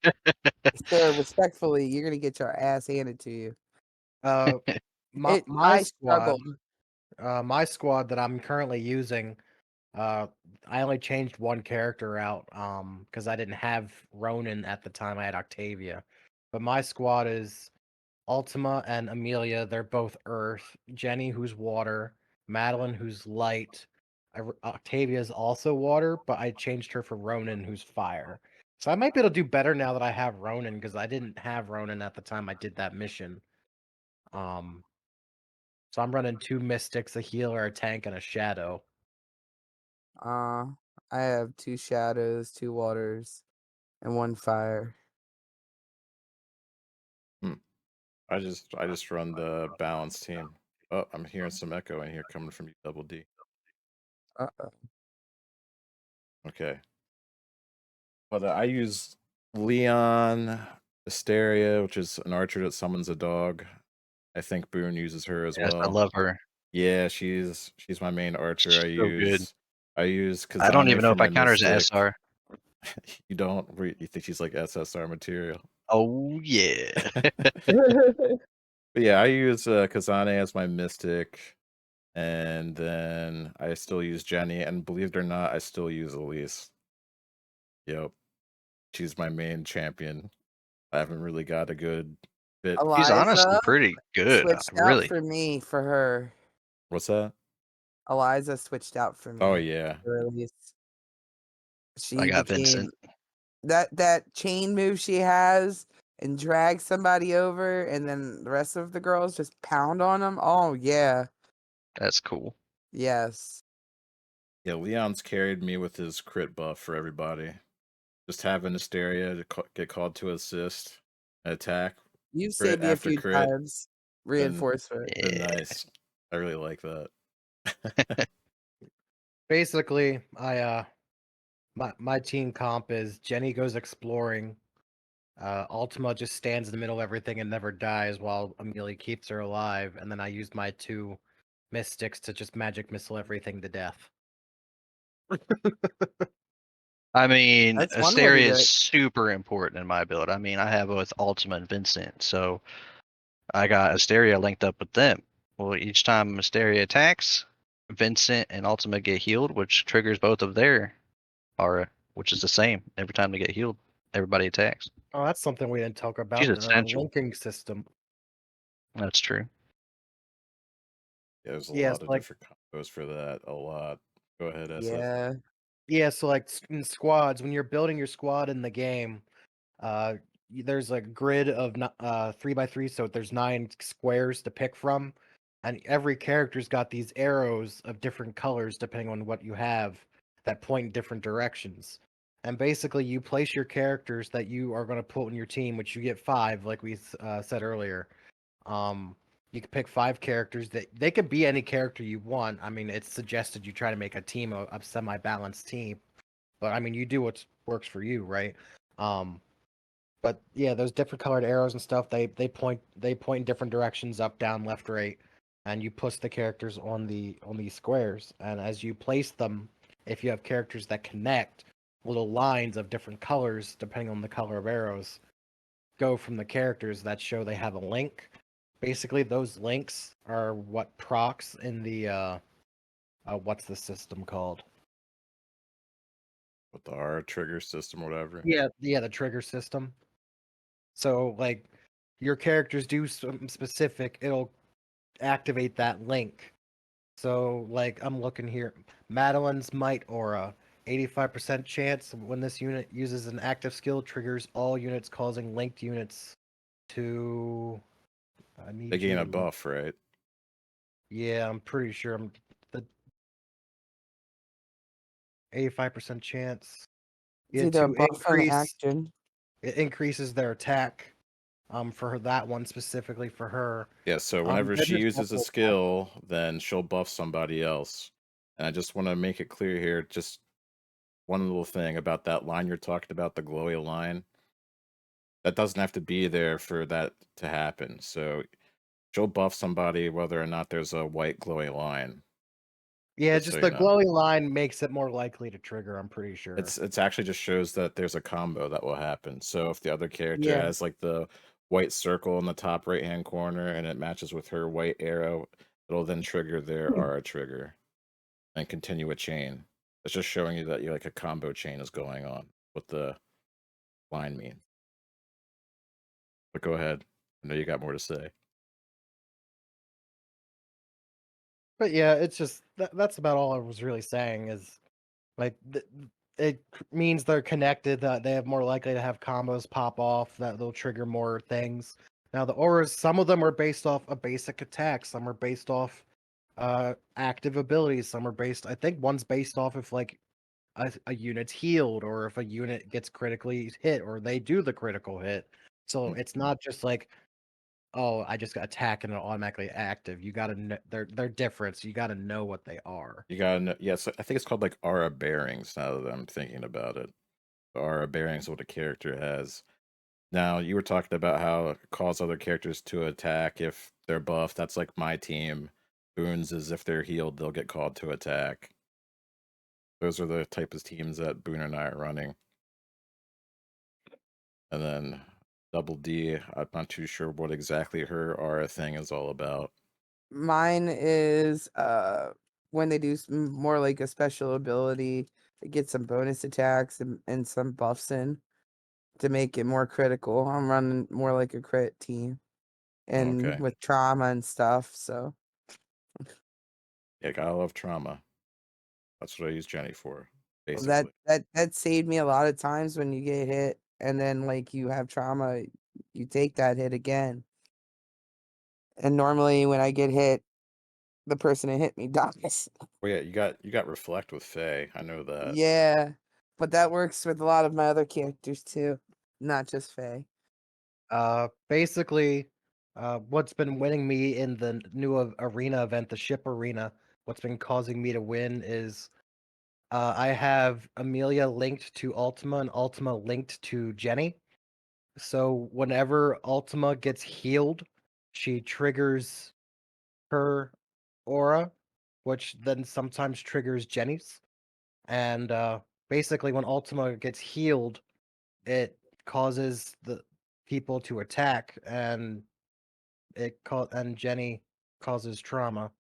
Sir, respectfully, you're gonna get your ass handed to you. My I squad, struggled. my squad that I'm currently using, I only changed one character out because I didn't have Ronin at the time. I had Octavia. But my squad is Ultima and Amelia. They're both earth. Jenny, who's water. Madeline, who's light. Octavia is also water, but I changed her for Ronin, who's fire. So I might be able to do better now that I have Ronin because I didn't have Ronin at the time I did that mission. So I'm running 2 mystics, a healer, a tank, and a shadow. I have 2 shadows, 2 waters, and 1 fire. I just run the balance team. Oh, I'm hearing some echo in here coming from you, Double D. Uh-oh. Okay. But I use Leon Asteria, which is an archer that summons a dog. I think Boone uses her as Yes, I well. love her. Yeah, she's my main archer. She's so good. I use I don't Kazane even know for if I my count her as an mystic. SR. You don't? You think she's like SSR material? Oh yeah. But yeah, I use Kazane as my mystic, and then I still use Jenny, and believe it or not, I still use Elise. Yep, she's my main champion. I haven't really got a good fit. She's honestly Eliza pretty good. switched out Really. for me for her. What's that? Eliza switched out for me. Oh yeah, For Elise. I She got became Vincent. that chain move she has and drag somebody over, and then the rest of the girls just pound on them. Oh yeah, That's cool. yes. yeah. Leon's carried me with his crit buff for everybody. Just having Hysteria to get called to assist, attack, You've crit saved me a after few crit, times. been Reinforcement. been Yeah. nice. I really like that. Basically, my team comp is Jenny goes exploring. Ultima just stands in the middle of everything and never dies while Amelie keeps her alive, and then I use my 2 mystics to just magic missile everything to death. I mean, That's one way to Asteria do is it. super important in my build. I mean, I have both Ultima and Vincent, so I got Asteria linked up with them. Well, each time Asteria attacks, Vincent and Ultima get healed, which triggers both of their aura, which is the same every time they get healed. Everybody attacks. Oh, that's something we didn't talk She's about. The essential. linking system. That's true. Yeah, there's a Yes, lot of like different combos for that. A lot. Go ahead, SF. Yeah. yeah, so like in squads, when you're building your squad in the game, there's a grid of 3x3, so there's 9 squares to pick from, and every character's got these arrows of different colors depending on what you have that point in different directions. And basically, you place your characters that you are going to put in your team, which you get 5, like we said earlier. You can pick 5 characters that they could be any character you want. I mean, it's suggested you try to make a team a semi-balanced team, but I mean, you do what works for you, right? But yeah, those different colored arrows and stuff, they point in different directions, up, down, left, right, and you push the characters on these squares. And as you place them, if you have characters that connect, little lines of different colors, depending on the color of arrows, go from the characters that show they have a link. Basically, those links are what procs in the what's the system called? With the R trigger system or whatever. Yeah, the trigger system. So like your characters do something specific, it'll activate that link. So like I'm looking here, Madeline's Might Aura, 85% chance when this unit uses an active skill triggers all units causing linked units to. I They need you gain to a buff, right? Yeah, I'm pretty sure I'm the 85% chance. It's Yeah, either a to buff or an increase action. it increases their attack. For that one specifically for her. Yeah, so whenever Then she there's uses a multiple skill, then she'll buff somebody else. And I just want to make it clear here, just one little thing about that line you're talking about, the glowy line. That doesn't have to be there for that to happen. So she'll buff somebody whether or not there's a white glowy line. Yeah, Just so just you the know. glowing line makes it more likely to trigger, I'm pretty sure. It's actually just shows that there's a combo that will happen. So if the other character Yeah. has like the white circle in the top right hand corner and it matches with her white arrow, it'll then trigger their aura trigger and continue a chain. It's just showing you that you like a combo chain is going on. What the line mean. But go ahead. I know you got more to say. But yeah, it's just that's about all I was really saying is like means they're connected, that they have more likely to have combos pop off, that they'll trigger more things. Now the auras, some of them are based off a basic attack, some are based off active abilities, some are based, I think one's based off if like a unit's healed or if a unit gets critically hit or they do the critical hit. So it's not just like, oh, I just got attack and it automatically active. You gotta know they're different, so you gotta know what they are. You gotta know, yes, I think it's called like aura bearings now that I'm thinking about it. The aura bearings, what a character has. Now, you were talking about how it calls other characters to attack if they're buffed. That's like my team. Boons is if they're healed, they'll get called to attack. Those are the type of teams that Boone and I are running. And then Double D, I'm not too sure what exactly her aura thing is all about. Mine is when they do more like a special ability, they get some bonus attacks and some buffs in to make it more critical. I'm running more like a crit team and Okay. with trauma and stuff. So Yeah, gotta love trauma. That's what I use Jenny for, that basically. that saved me a lot of times when you get hit and then like you have trauma, you take that hit again. And normally when I get hit, the person that hit me dies. Well, yeah, you got reflect with Faye. I know that. Yeah. But that works with a lot of my other characters too, not just Faye. Basically, what's been winning me in the new arena event, the ship arena, what's been causing me to win is I have Amelia linked to Ultima and Ultima linked to Jenny. So whenever Ultima gets healed, she triggers her aura, which then sometimes triggers Jenny's. And basically, when Ultima gets healed, it causes the people to attack, and and Jenny causes trauma.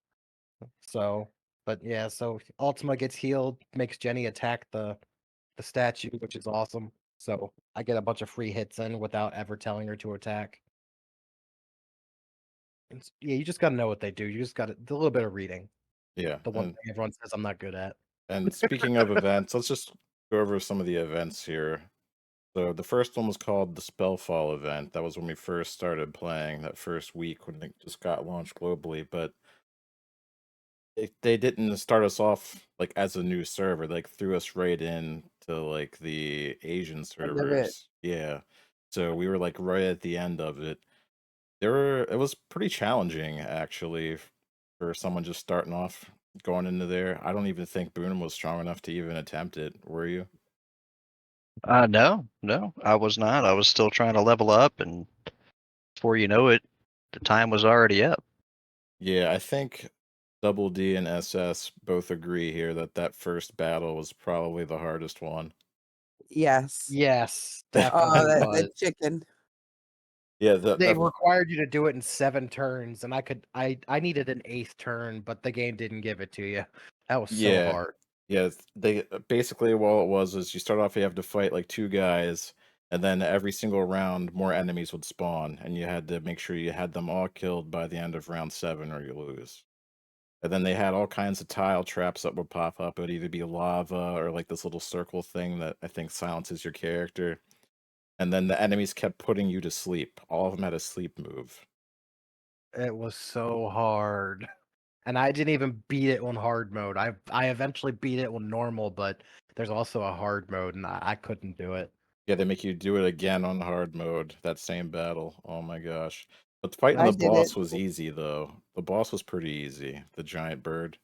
So, but yeah, so Ultima gets healed, makes Jenny attack the statue, which is awesome. So I get a bunch of free hits in without ever telling her to attack. Yeah, you just gotta know what they do. You just gotta do a little bit of reading. Yeah. The one thing everyone says I'm not good at. And speaking of events, let's just go over some of the events here. So the first one was called the Spellfall event. That was when we first started playing, that first week when it just got launched globally. But they didn't start us off like as a new server. They, like, threw us right in to like the Asian End of it. servers. Yeah. So we were like right at the end of it. It was pretty challenging actually for someone just starting off going into there. I don't even think Boone was strong enough to even attempt it. Were you? No, I was not. I was still trying to level up, and before you know it, the time was already up. Yeah, I think Double D and SS both agree here that that first battle was probably the hardest one. Yes. Yes, Oh, definitely that was. chicken. Yeah, They required you to do it in 7 turns, and I needed an 8th turn, but the game didn't give it to you. That was so yeah, hard. yeah. They basically all it was you start off, you have to fight like 2 guys, and then every single round more enemies would spawn, and you had to make sure you had them all killed by the end of round 7 or you lose. And then they had all kinds of tile traps that would pop up. It would either be lava or like this little circle thing that I think silences your character. And then the enemies kept putting you to sleep. All of them had a sleep move. It was so hard. And I didn't even beat it on hard mode. I eventually beat it on normal, but there's also a hard mode, and I couldn't do it. Yeah, they make you do it again on hard mode, that same battle. Oh my gosh. But fighting I the did it. boss was easy though. The boss was pretty easy. The giant bird.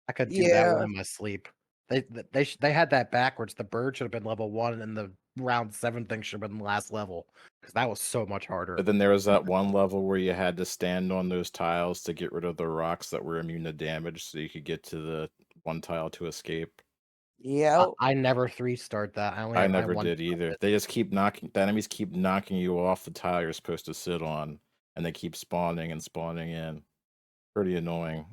I could do that one Yeah. in my sleep. They had that backwards. The bird should have been level 1, and the round 7 thing should have been the last level, because that was so much harder. But then there was that one level where you had to stand on those tiles to get rid of the rocks that were immune to damage so you could get to the one tile to escape. Yeah. I never 3-starred that. I I never one did either. They just keep knocking, the enemies keep knocking you off the tile you're supposed to sit on, and they keep spawning and spawning in. Pretty annoying.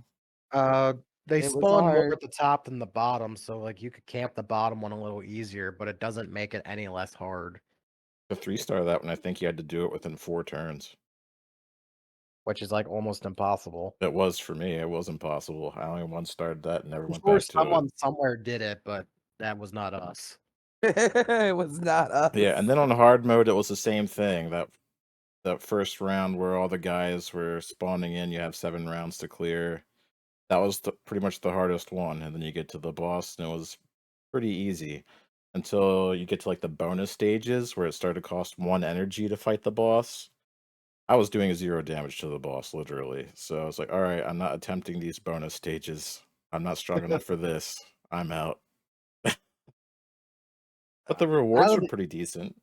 They It was spawn more hard. at the top than the bottom, so like you could camp the bottom one a little easier, but it doesn't make it any less hard, To 3-star that one, I think you had to do it within 4 turns. which is like almost impossible. It was for me. It was impossible. I only one-starred that and never I'm went sure back to it. someone somewhere did it, but that was not us. It was not us. Yeah, and then on hard mode, it was the same thing. That first round where all the guys were spawning in, you have 7 rounds to clear. That was pretty much the hardest one, and then you get to the boss, and it was pretty easy until you get to like the bonus stages where it started to cost 1 energy to fight the boss. I was doing 0 damage to the boss, literally. So I was like, all right, I'm not attempting these bonus stages. I'm not strong enough for this. I'm out. But the rewards were pretty decent.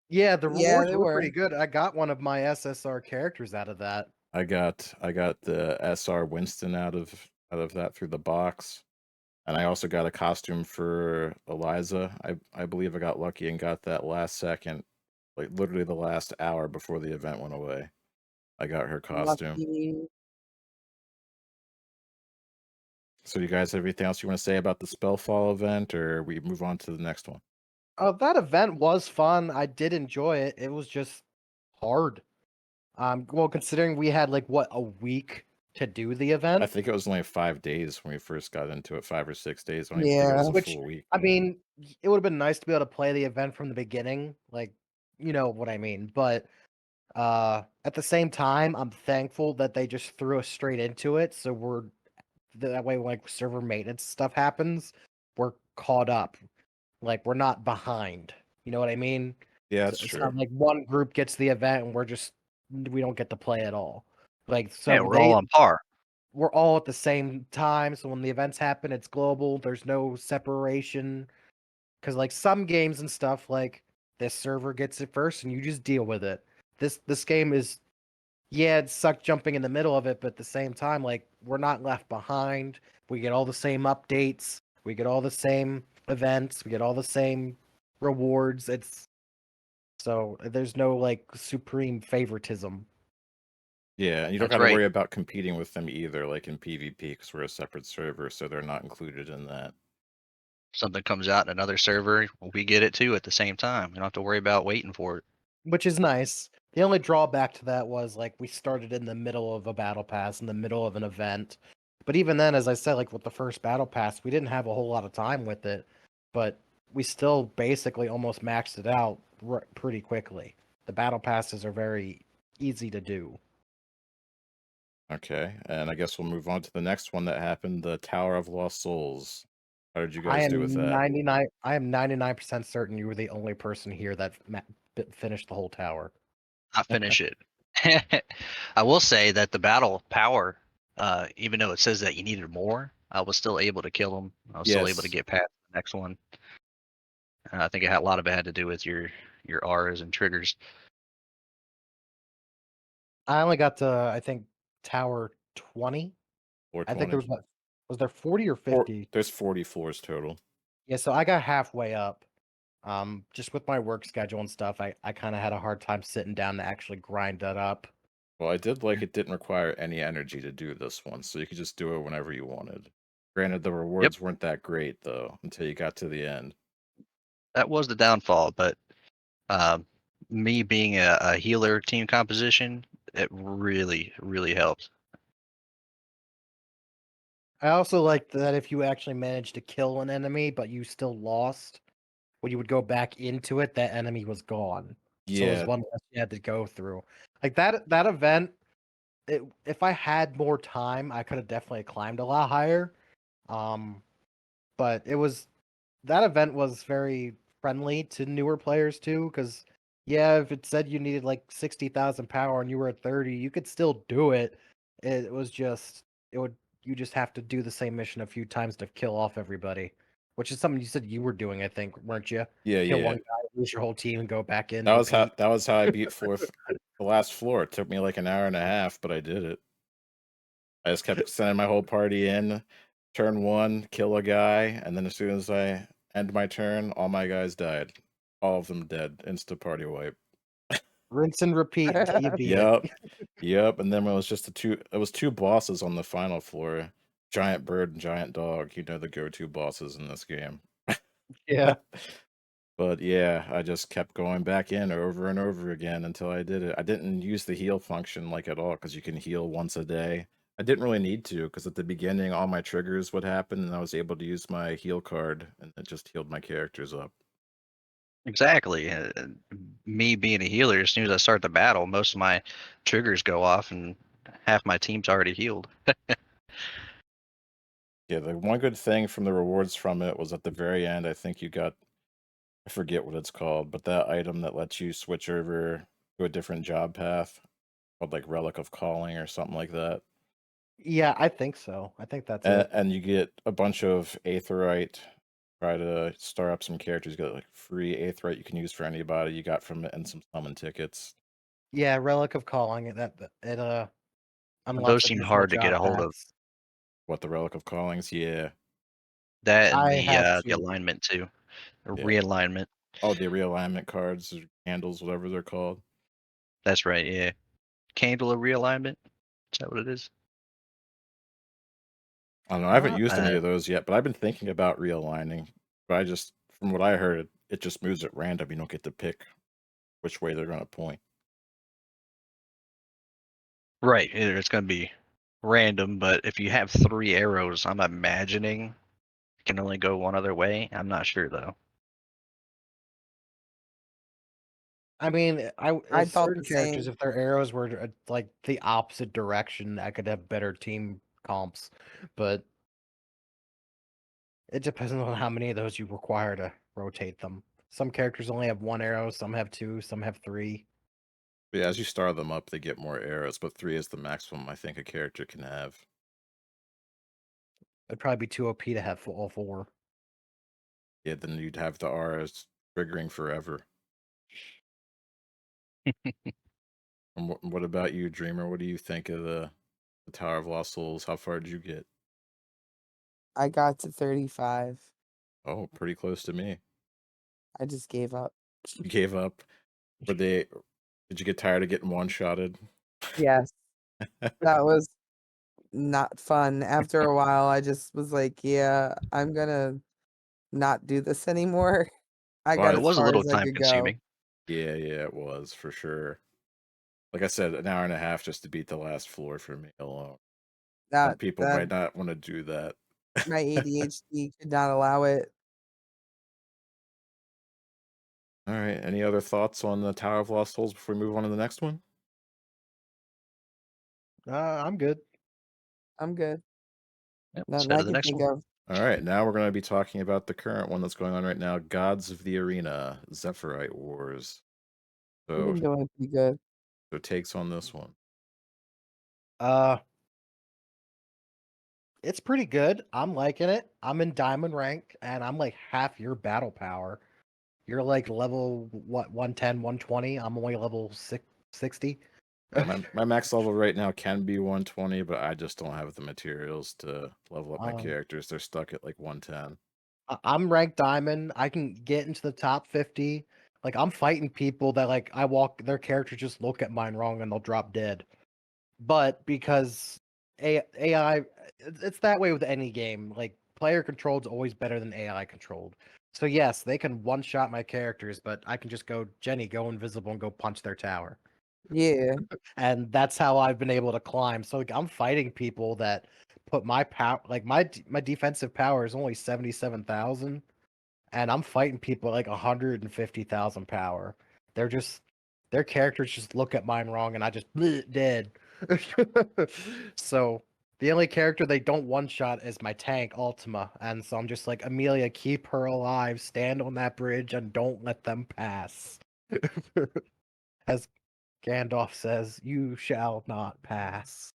Yeah, the Yeah, rewards they were were. pretty good. I got one of my SSR characters out of that. I got the SR Winston out of that through the box. And I also got a costume for Eliza. I believe I got lucky and got that last second, like literally the last hour before the event went away. I got her costume. Lucky. So you guys have anything else you want to say about the Spellfall event, or we move on to the next one? That event was fun. I did enjoy it. It was just hard. Well, considering we had like what, a week to do the event. I think it was only 5 days when we first got into it, 5 or 6 days. I don't even think it Yeah. was a Which, full week. I mean, it would have been nice to be able to play the event from the beginning, like, you know what I mean. But at the same time, I'm thankful that they just threw us straight into it, so we're that way when like server maintenance stuff happens, we're caught up. Like we're not behind. You know what I mean? Yeah, So that's it's true. not like one group gets the event and we don't get to play at all. Like Yeah, so we're all on par. we're all at the same time. So when the events happen, it's global. There's no separation. Because like some games and stuff, like this server gets it first, and you just deal with it. This game is, yeah, it sucked jumping in the middle of it, but at the same time, like we're not left behind. We get all the same updates. We get all the same events. We get all the same rewards. It's so there's no like supreme favoritism. Yeah, and you don't That's got to right. worry about competing with them either, like in PvP, because we're a separate server, so they're not included in that. Something comes out in another server, we get it too at the same time. We don't have to worry about waiting for it. Which is nice. The only drawback to that was like we started in the middle of a battle pass, in the middle of an event. But even then, as I said, like with the first battle pass, we didn't have a whole lot of time with it, but we still basically almost maxed it out pretty quickly. The battle passes are very easy to do. Okay, and I guess we'll move on to the next one that happened, the Tower of Lost Souls. How did you I guys do with am that? 99% certain you were the only person here that finished the whole tower. I finish it. I will say that the battle power, even though it says that you needed more, I was still able to kill them. I was still able to Yes. get past the next one. I think a lot of it had to do with your R's and triggers. I only got to, I think, tower 20. I think 420. there was there 40 or 50? There's 40 floors total. Yeah, so I got halfway up. Just with my work schedule and stuff, I kind of had a hard time sitting down to actually grind that up. Well, I did like it didn't require any energy to do this one, so you could just do it whenever you wanted. Granted, the rewards weren't that great, though, until you got to the end. That was the downfall, but me being a healer team composition, it really, really helped. I also liked that if you actually managed to kill an enemy, but you still lost, when you would go back into it, that enemy was gone. So it was Yeah, one less you had to go through. Like that event, if I had more time, I could have definitely climbed a lot higher. But that event was very friendly to newer players too, because yeah, if it said you needed like 60,000 power and you were at 30, you could still do it. It was just you just have to do the same mission a few times to kill off everybody, which is something you said you were doing, I think, weren't you? yeah, Kill yeah. one guy, lose your whole team, and go back in, That was repeat. how I beat the last floor. It took me like an hour and a half, but I did it. I just kept sending my whole party in, turn one, kill a guy, and then as soon as I end my turn, all my guys died. All of them dead. Insta party wipe. Rinse and repeat until you beat Yep. it. Yep. And then it was just it was two bosses on the final floor. Giant bird and giant dog. You know the go-to bosses in this game. Yeah. But yeah, I just kept going back in over and over again until I did it. I didn't use the heal function like at all because you can heal once a day. I didn't really need to because at the beginning all my triggers would happen and I was able to use my heal card and it just healed my characters up. Exactly. Me being a healer, as soon as I start the battle, most of my triggers go off and half my team's already healed. Yeah, the one good thing from the rewards from it was at the very end, I think you got, I forget what it's called, but that item that lets you switch over to a different job path called like Relic of Calling or something like that. Yeah, I think so. I think that's it. And you get a bunch of Aetherite. Try to star up some characters. You get like free Aetherite you can use for anybody you got from it and some summon tickets. Yeah, Relic of Calling it unlocks Those seemed additional hard to get job a hold of. packs. What, the Relic of Callings? Yeah. That and I had the to. alignment too, Yeah. realignment. Oh, the realignment cards or candles, whatever they're called. That's right. Yeah, candle of realignment. Is that what it is? I don't know. I haven't Uh, used any of those yet, but I've been thinking about realigning. But from what I heard, it just moves at random. You don't get to pick which way they're going to point. Right. It's going to be random, but if you have 3 arrows, I'm imagining it can only go one other way. I'm not sure though. I mean, I if thought certain the characters, same. if their arrows were like the opposite direction, I could have better team comps. But It depends on how many of those you require to rotate them. Some characters only have 1 arrow, some have 2, some have 3. But yeah, as you star them up, they get more arrows, but 3 is the maximum I think a character can have. It'd probably be too OP to have all 4. Yeah, then you'd have the R's triggering forever. And what about you, Dreamer? What do you think of the Tower of Lost Souls? How far did you get? I got to 35. Oh, pretty close to me. I just gave up. You gave up? Did you get tired of getting one-shotted? Yes, that was not fun. After a while, I just was like, yeah, I'm gonna not do this anymore. I Well, got It as was a far little as I time could go. consuming. yeah, it was for sure. Like I said, an hour and a half just to beat the last floor for me alone. Some That people that might not want to do that. my ADHD could not allow it. All right. Any other thoughts on the Tower of Lost Souls before we move on to the next one? I'm good. I'm good. Yep, let's Nothing head I to the can next think one. of. All right. Now we're going to be talking about the current one that's going on right now, Gods of the Arena, Zephyrite Wars. We've So, been doing pretty good. so takes on this one. It's pretty good. I'm liking it. I'm in diamond rank, and I'm like half your battle power. You're like level, what, 110, 120? I'm only level 60. Yeah, my max level right now can be 120, but I just don't have the materials to level up my Um, characters. They're stuck at like 110. I'm ranked diamond. I can get into the top 50. Like, I'm fighting people that, like, I walk, their characters just look at mine wrong and they'll drop dead. But because AI, it's that way with any game. Like, player controlled is always better than AI controlled. So, yes, they can one shot my characters, but I can just go, Jenny, go invisible and go punch their tower. Yeah. And that's how I've been able to climb. So, like, I'm fighting people that put my power, like, my defensive power is only 77,000. And I'm fighting people at like 150,000 power. They're just, their characters just look at mine wrong, and I just dead. So the only character they don't one shot is my tank Ultima, and so I'm just like, Amelia, keep her alive, stand on that bridge, and don't let them pass. As Gandalf says, "You shall not pass."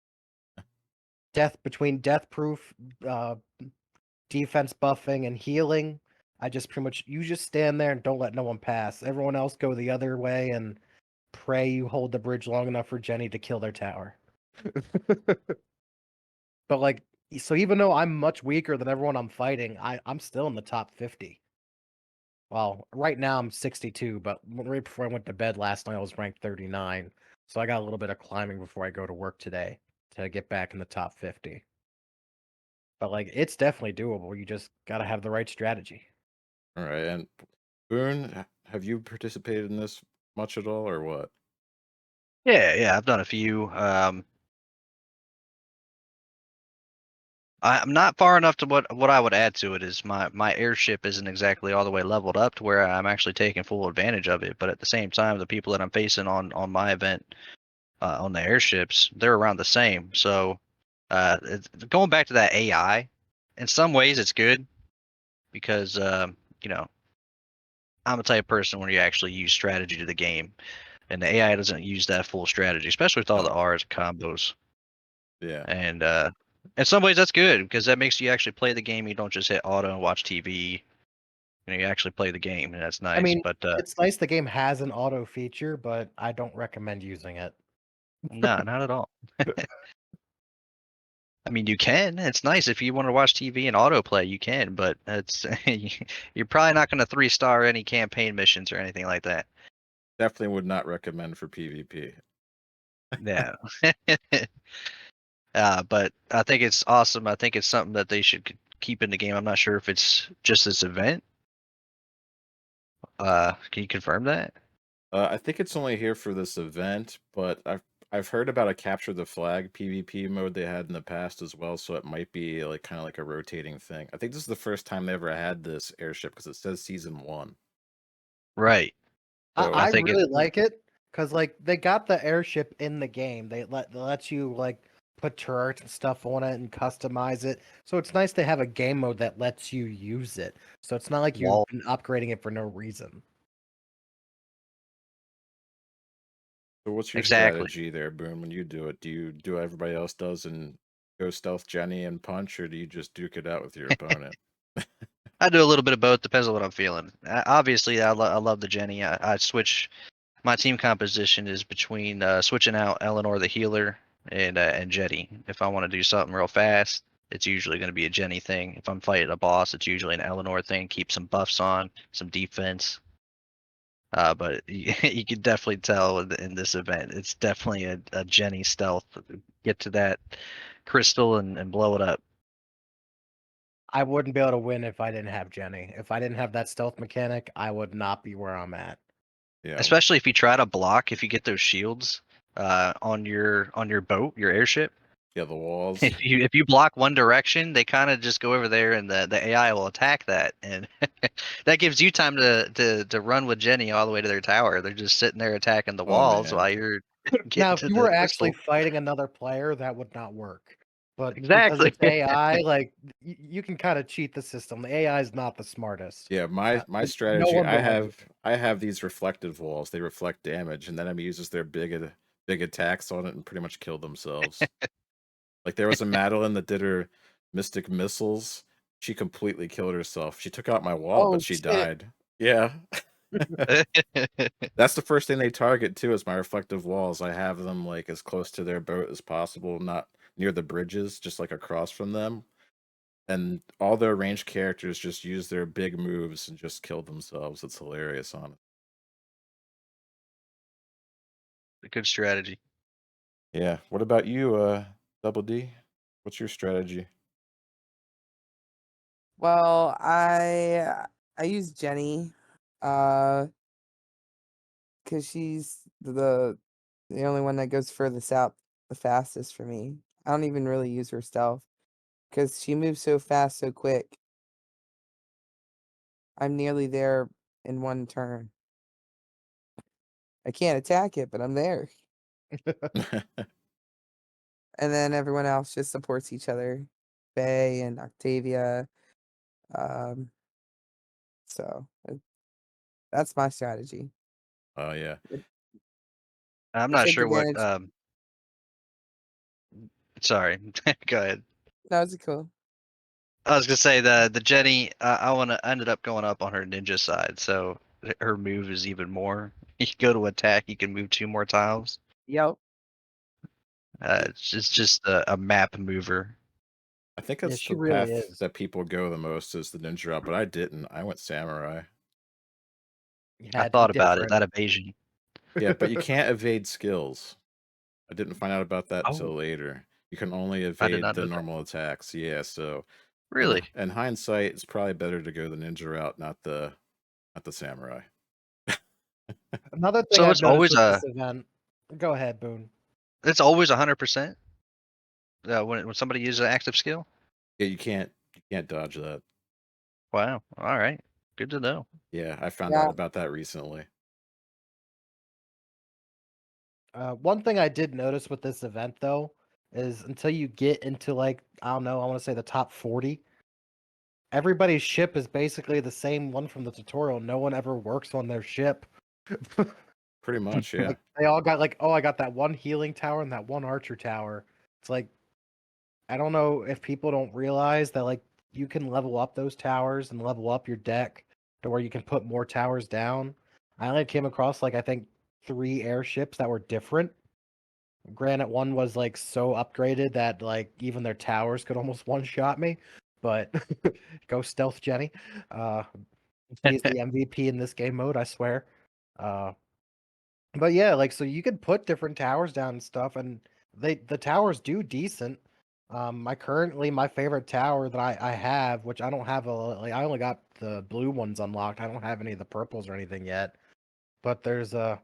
Between death proof, defense buffing, and healing. I just pretty much, you just stand there and don't let no one pass. Everyone else go the other way and pray you hold the bridge long enough for Jenny to kill their tower. But like, so even though I'm much weaker than everyone I'm fighting, I'm still in the top 50. Well, right now I'm 62, but right before I went to bed last night, I was ranked 39. So I got a little bit of climbing before I go to work today to get back in the top 50. But like, it's definitely doable. You just gotta have the right strategy. All right. And Boone, have you participated in this much at all or what? Yeah, I've done a few. I'm not far enough to what I would add to it is my airship isn't exactly all the way leveled up to where I'm actually taking full advantage of it. But at the same time, the people that I'm facing on my event on the airships, they're around the same. So going back to that AI, in some ways it's good because you know, I'm a type of person where you actually use strategy to the game, and the AI doesn't use that full strategy, especially with all the Oh, R's combos. yeah. And in some ways that's good because that makes you actually play the game. You don't just hit auto and watch TV. You actually play the game, and that's I nice. mean, But it's nice the game has an auto feature, but I don't recommend using it. no, not at all. I mean, you can. It's nice if you want to watch TV and autoplay, you can. But it's you're probably not going to 3-star any campaign missions or anything like that. Definitely would not recommend for PvP. Yeah. But I think it's awesome. I think it's something that they should keep in the game. I'm not sure if it's just this event. Can you confirm that? I think it's only here for this event, but I've heard about a capture the flag PvP mode they had in the past as well, so it might be like kind of like a rotating thing. I think this is the first time they ever had this airship because it says season 1. Right. So I I think it. really like it because like they got the airship in the game. They let you like put turrets and stuff on it and customize it. So it's nice to have a game mode that lets you use it. So it's not like you've Wall. been upgrading it for no reason. So what's your Exactly. strategy there, Boone, when you do it? Do you do what everybody else does and go stealth Jenny and punch, or do you just duke it out with your opponent? I do a little bit of both. Depends on what I'm feeling. Obviously, I love the Jenny. I switch. My team composition is between switching out Eleanor the healer and Jetty. If I want to do something real fast, it's usually going to be a Jenny thing. If I'm fighting a boss, it's usually an Eleanor thing. Keep some buffs on, some defense. But you can definitely tell in this event, it's definitely a Jenny stealth. Get to that crystal and blow it up. I wouldn't be able to win if I didn't have Jenny. If I didn't have that stealth mechanic, I would not be where I'm at. Yeah. Especially if you try to block, if you get those shields on your boat, your airship. Yeah, the walls. If you block one direction, they kind of just go over there, and the AI will attack that, and that gives you time to run with Jenny all the way to their tower. They're just sitting there attacking the Oh, walls man. while you're getting Now, if to you the were actually crystal. fighting another player, that would not work. But because Exactly. it's AI, like you can kind of cheat the system. The AI is not the smartest. Yeah, my No strategy, one would ever. I have these reflective walls. They reflect damage, and the enemy uses their big attacks on it and pretty much kill themselves. Like there was a Madeline that did her mystic missiles. She completely killed herself. She took out my wall, Oh but she shit! died. Yeah. That's the first thing they target too, is my reflective walls. I have them like as close to their boat as possible, not near the bridges, just like across from them. And all their ranged characters just use their big moves and just kill themselves. It's hilarious, honestly. A good strategy. Yeah. What about you, Double D? What's your strategy? Well, I use Jenny, because she's the only one that goes furthest out the fastest for me. I don't even really use her stealth because she moves so fast, so quick. I'm nearly there in one turn. I can't attack it, but I'm there. And then everyone else just supports each other. Faye and Octavia. Um, so that's my strategy. Oh yeah. I'm I not take sure what. advantage. Sorry. Go ahead. No, it's cool. I was gonna say the Jenny. I ended up going up on her ninja side, so her move is even more. You go to attack, you can move 2 more tiles. Yep. It's just a map mover. I think Yeah, that's she the really path is. that people go the most, is the ninja route, but I didn't. I went samurai. You I had to be thought about it. different. That evasion. Yeah, but you can't evade skills. I didn't find out about that Oh, until later. You can only I did evade not the know that. normal attacks. Yeah, so Really? in hindsight, it's probably better to go the ninja route, not the samurai. Another thing So I've noticed with this event. Go ahead, Boone. it's always 100%. When somebody uses an active skill. Yeah, you can't dodge that. Wow. All right. Good to know. Yeah, I found out Yeah. about that recently. One thing I did notice with this event though is until you get into like I don't know, I want to say the top 40, everybody's ship is basically the same one from the tutorial. No one ever works on their ship. Pretty much, yeah. Like they all got like, oh, I got that one healing tower and that one archer tower. It's like I don't know if people don't realize that like you can level up those towers and level up your deck to where you can put more towers down. I only came across like I think 3 airships that were different. Granted, one was like so upgraded that like even their towers could almost one shot me. But go stealth Jenny. She's the MVP in this game mode, I swear. Uh, but yeah, like so you could put different towers down and stuff, and the towers do decent. My favorite tower that I have, which I don't have like I only got the blue ones unlocked. I don't have any of the purples or anything yet. But there's a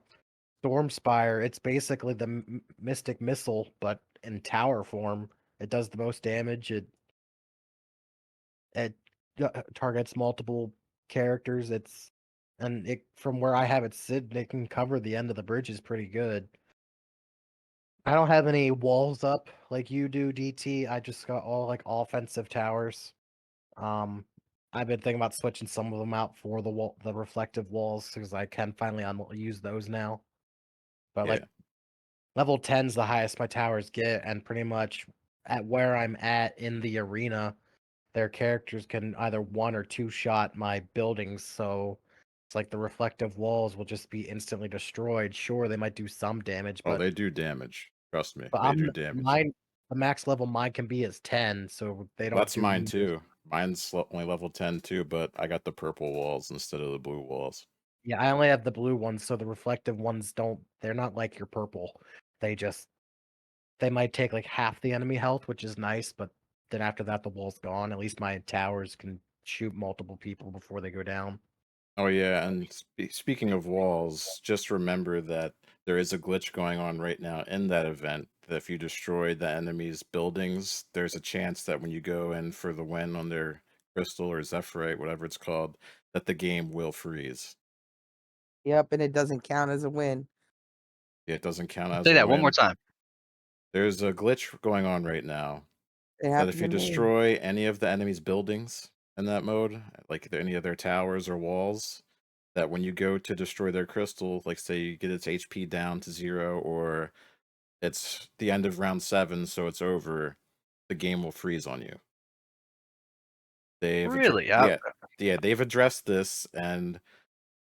Storm Spire. It's basically the Mystic Missile, but in tower form. It does the most damage. It targets multiple characters. And it from where I have it sitting, it can cover the end of the bridge is pretty good. I don't have any walls up like you do, DT. I just got all like offensive towers. I've been thinking about switching some of them out for the reflective walls because I can finally use those now. But Yeah. like level 10's the highest my towers get, and pretty much at where I'm at in the arena, their characters can either one or two shot my buildings, so it's like the reflective walls will just be instantly destroyed. Sure, they might do some damage, Oh, but they do damage. Trust me, but they I'm do damage. mine. The max level mine can be is 10, so they don't That's do mine near- too. Mine's only level 10 too, but I got the purple walls instead of the blue walls. Yeah, I only have the blue ones, so the reflective ones don't. They're not like your purple. They just they might take like half the enemy health, which is nice, but then after that the wall's gone. At least my towers can shoot multiple people before they go down. Oh yeah, and speaking of walls, just remember that there is a glitch going on right now in that event. That if you destroy the enemy's buildings, there's a chance that when you go in for the win on their crystal or zephyrite, whatever it's called, that the game will freeze. Yep, and it doesn't count as a win. It doesn't count as Say a that one more win. time. There's a glitch going on right now It that if happened you to me. destroy any of the enemy's buildings in that mode, like any of their towers or walls, that when you go to destroy their crystal, like say you get its HP down to 0 or it's the end of round 7, so it's over, the game will freeze on you. Really? Yeah, they've addressed this, and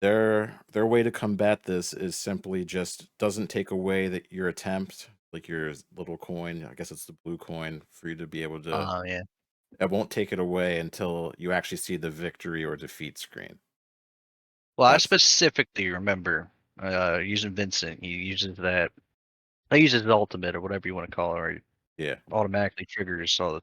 their way to combat this is simply just doesn't take away that your attempt, like your little coin, I guess it's the blue coin, for you to be able to. Oh yeah. It won't take it away until you actually see the victory or defeat screen. Well, I That's specifically remember using Vincent. He uses that. He uses his ultimate or whatever you want to call it, or he yeah. automatically triggers a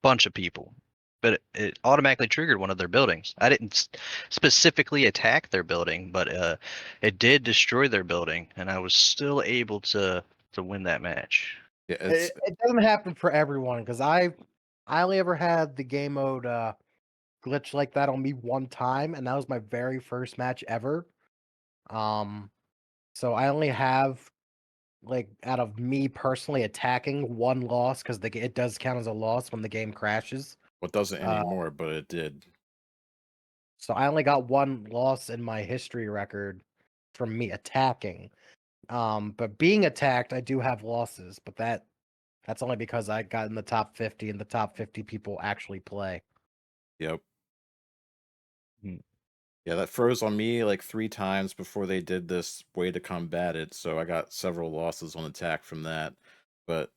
bunch of people. But it automatically triggered one of their buildings. I didn't specifically attack their building, but it did destroy their building, and I was still able to win that match. Yeah, it's It doesn't happen for everyone because I only ever had the game mode glitch like that on me one time, and that was my very first match ever. So I only have like out of me personally attacking one loss because it does count as a loss when the game crashes. what doesn't Uh, anymore, but it did. so I only got one loss in my history record from me attacking. But being attacked, I do have losses, but that's only because I got in the top 50 and the top 50 people actually play. Yep. Hmm. Yeah, that froze on me like 3 times before they did this way to combat it, so I got several losses on attack from that. But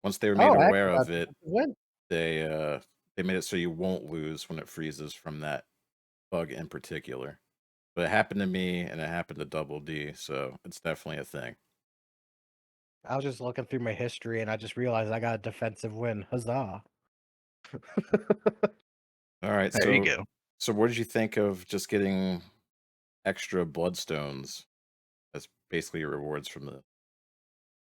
once they were made Oh, I aware actually got of it, win. they made it so you won't lose when it freezes from that bug in particular. But it happened to me and it happened to Double D, so it's definitely a thing. I was just looking through my history and I just realized I got a defensive win. Huzzah. All right, There you go. so what did you think of just getting extra bloodstones as basically your rewards from the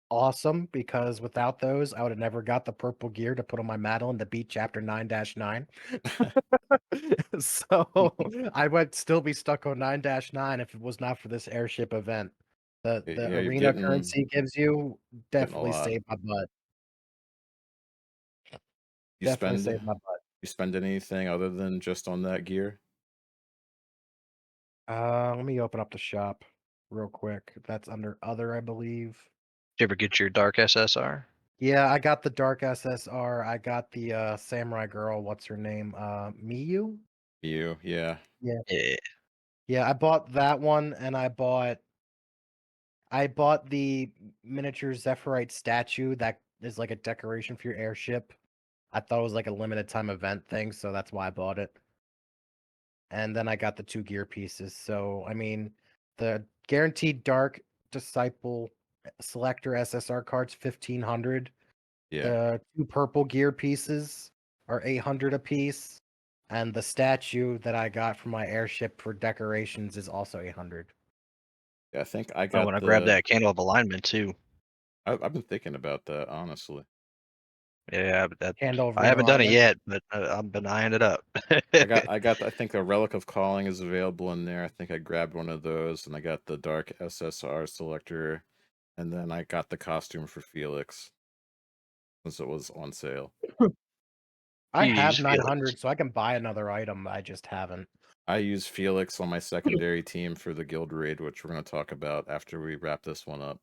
Awesome, because without those, I would have never got the purple gear to put on my Madeline to beat chapter 9-9. So I would still be stuck on 9-9 if it was not for this airship event. The Yeah, you're arena getting currency gives you a definitely lot. saved my butt. You Definitely spend saved my butt. you spend anything other than just on that gear? Let me open up the shop real quick. That's under other, I believe. Did you ever get your Dark SSR? Yeah, I got the Dark SSR. I got the Samurai Girl. What's her name? Miyu? Yeah. Yeah. Yeah, I bought that one, and I bought the miniature Zephyrite statue that is like a decoration for your airship. I thought it was like a limited time event thing, so that's why I bought it. And then I got the 2 gear pieces. So I mean, the guaranteed Dark Disciple Selector SSR cards 1500. Yeah. The 2 purple gear pieces are 800 a piece, and the statue that I got from my airship for decorations is also 800. Yeah, I think I I got want to grab the that Candle of Alignment too. I've been thinking about that, honestly. Yeah, but Candle of I haven't done it Realignment. yet, but I've been eyeing it up. I got I think a Relic of Calling is available in there. I think I grabbed one of those, and I got the Dark SSR selector. And then I got the costume for Felix since it was on sale. I You have use Felix. 900, so I can buy another item. I just haven't. I use Felix on my secondary team for the guild raid, which we're going to talk about after we wrap this one up.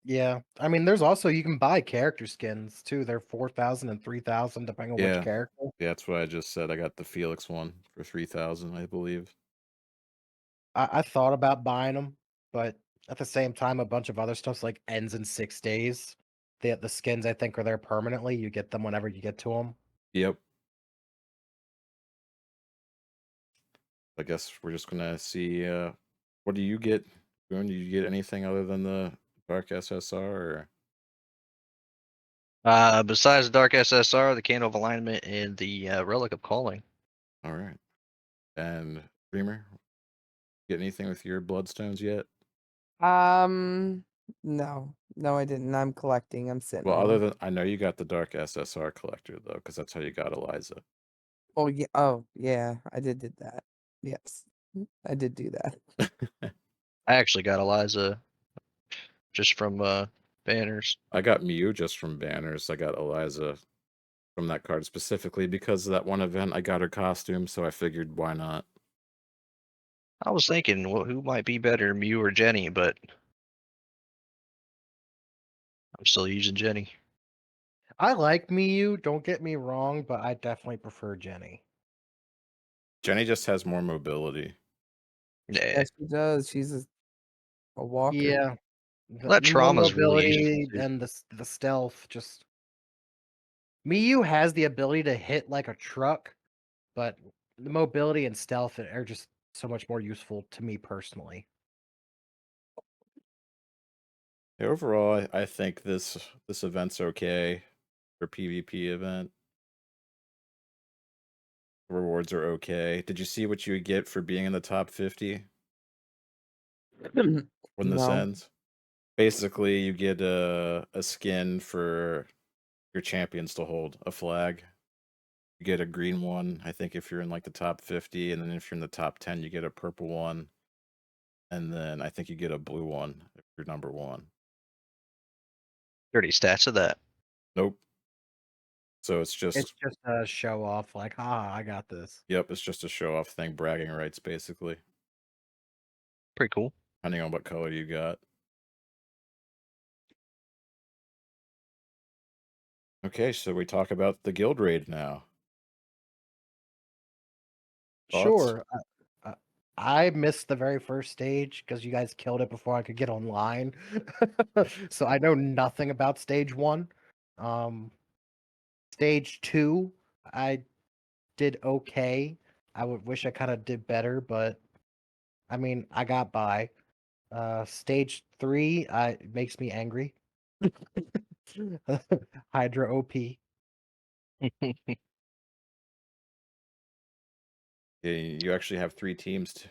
Yeah, I mean, there's also you can buy character skins too. They're 4,000 and 3,000 depending on Yeah. which character. Yeah, that's what I just said. I got the Felix one for 3,000, I believe. I thought about buying them, but at the same time, a bunch of other stuff's like ends in 6 days. The skins I think are there permanently. You get them whenever you get to them. Yep. I guess we're just gonna see. What do you get? Boone, do you get anything other than the Dark SSR? Or... Besides the Dark SSR, the Candle of Alignment, and the Relic of Calling. All right. And Dreamer, get anything with your bloodstones yet? No, I didn't. I'm collecting. I'm sitting Well, on other them. than I know you got the Dark SSR collector though, because that's how you got Eliza. Oh yeah. Oh yeah. I did that. Yes, I did do that. I actually got Eliza just from banners. I got Mew just from banners. I got Eliza from that card specifically because of that one event. I got her costume, so I figured why not. I was thinking, well, who might be better, Mew or Jenny? But I'm still using Jenny. I like Miyu, don't get me wrong, but I definitely prefer Jenny. Jenny just has more mobility. Yeah, Yes, she does. She's a walker. Yeah, that more trauma's really mobility useful too. and the stealth. Just Miyu has the ability to hit like a truck, but the mobility and stealth are just so much more useful to me personally. Yeah, overall, I think this event's okay for PvP event. Rewards are okay. Did you see what you would get for being in the top 50 when this No. ends? Basically, you get a skin for your champions to hold, a flag. You get a green one, I think, if you're in like the top 50, and then if you're in the top 10, you get a purple one. And then I think you get a blue one if you're number 1. Dirty stats of that. Nope. So it's It's just, just a show off, like, I got this. yep, it's just a show off thing, bragging rights, basically, Pretty cool. depending on what color you got. Okay, so we talk about the guild raid now. Thoughts? Sure. I missed the very first stage because you guys killed it before I could get online. So I know nothing about stage 1. Stage 2, I did okay. I would wish I kind of did better, but I mean, I got by. Stage 3, it makes me angry. Hydra OP. Yeah, you actually have 3 teams.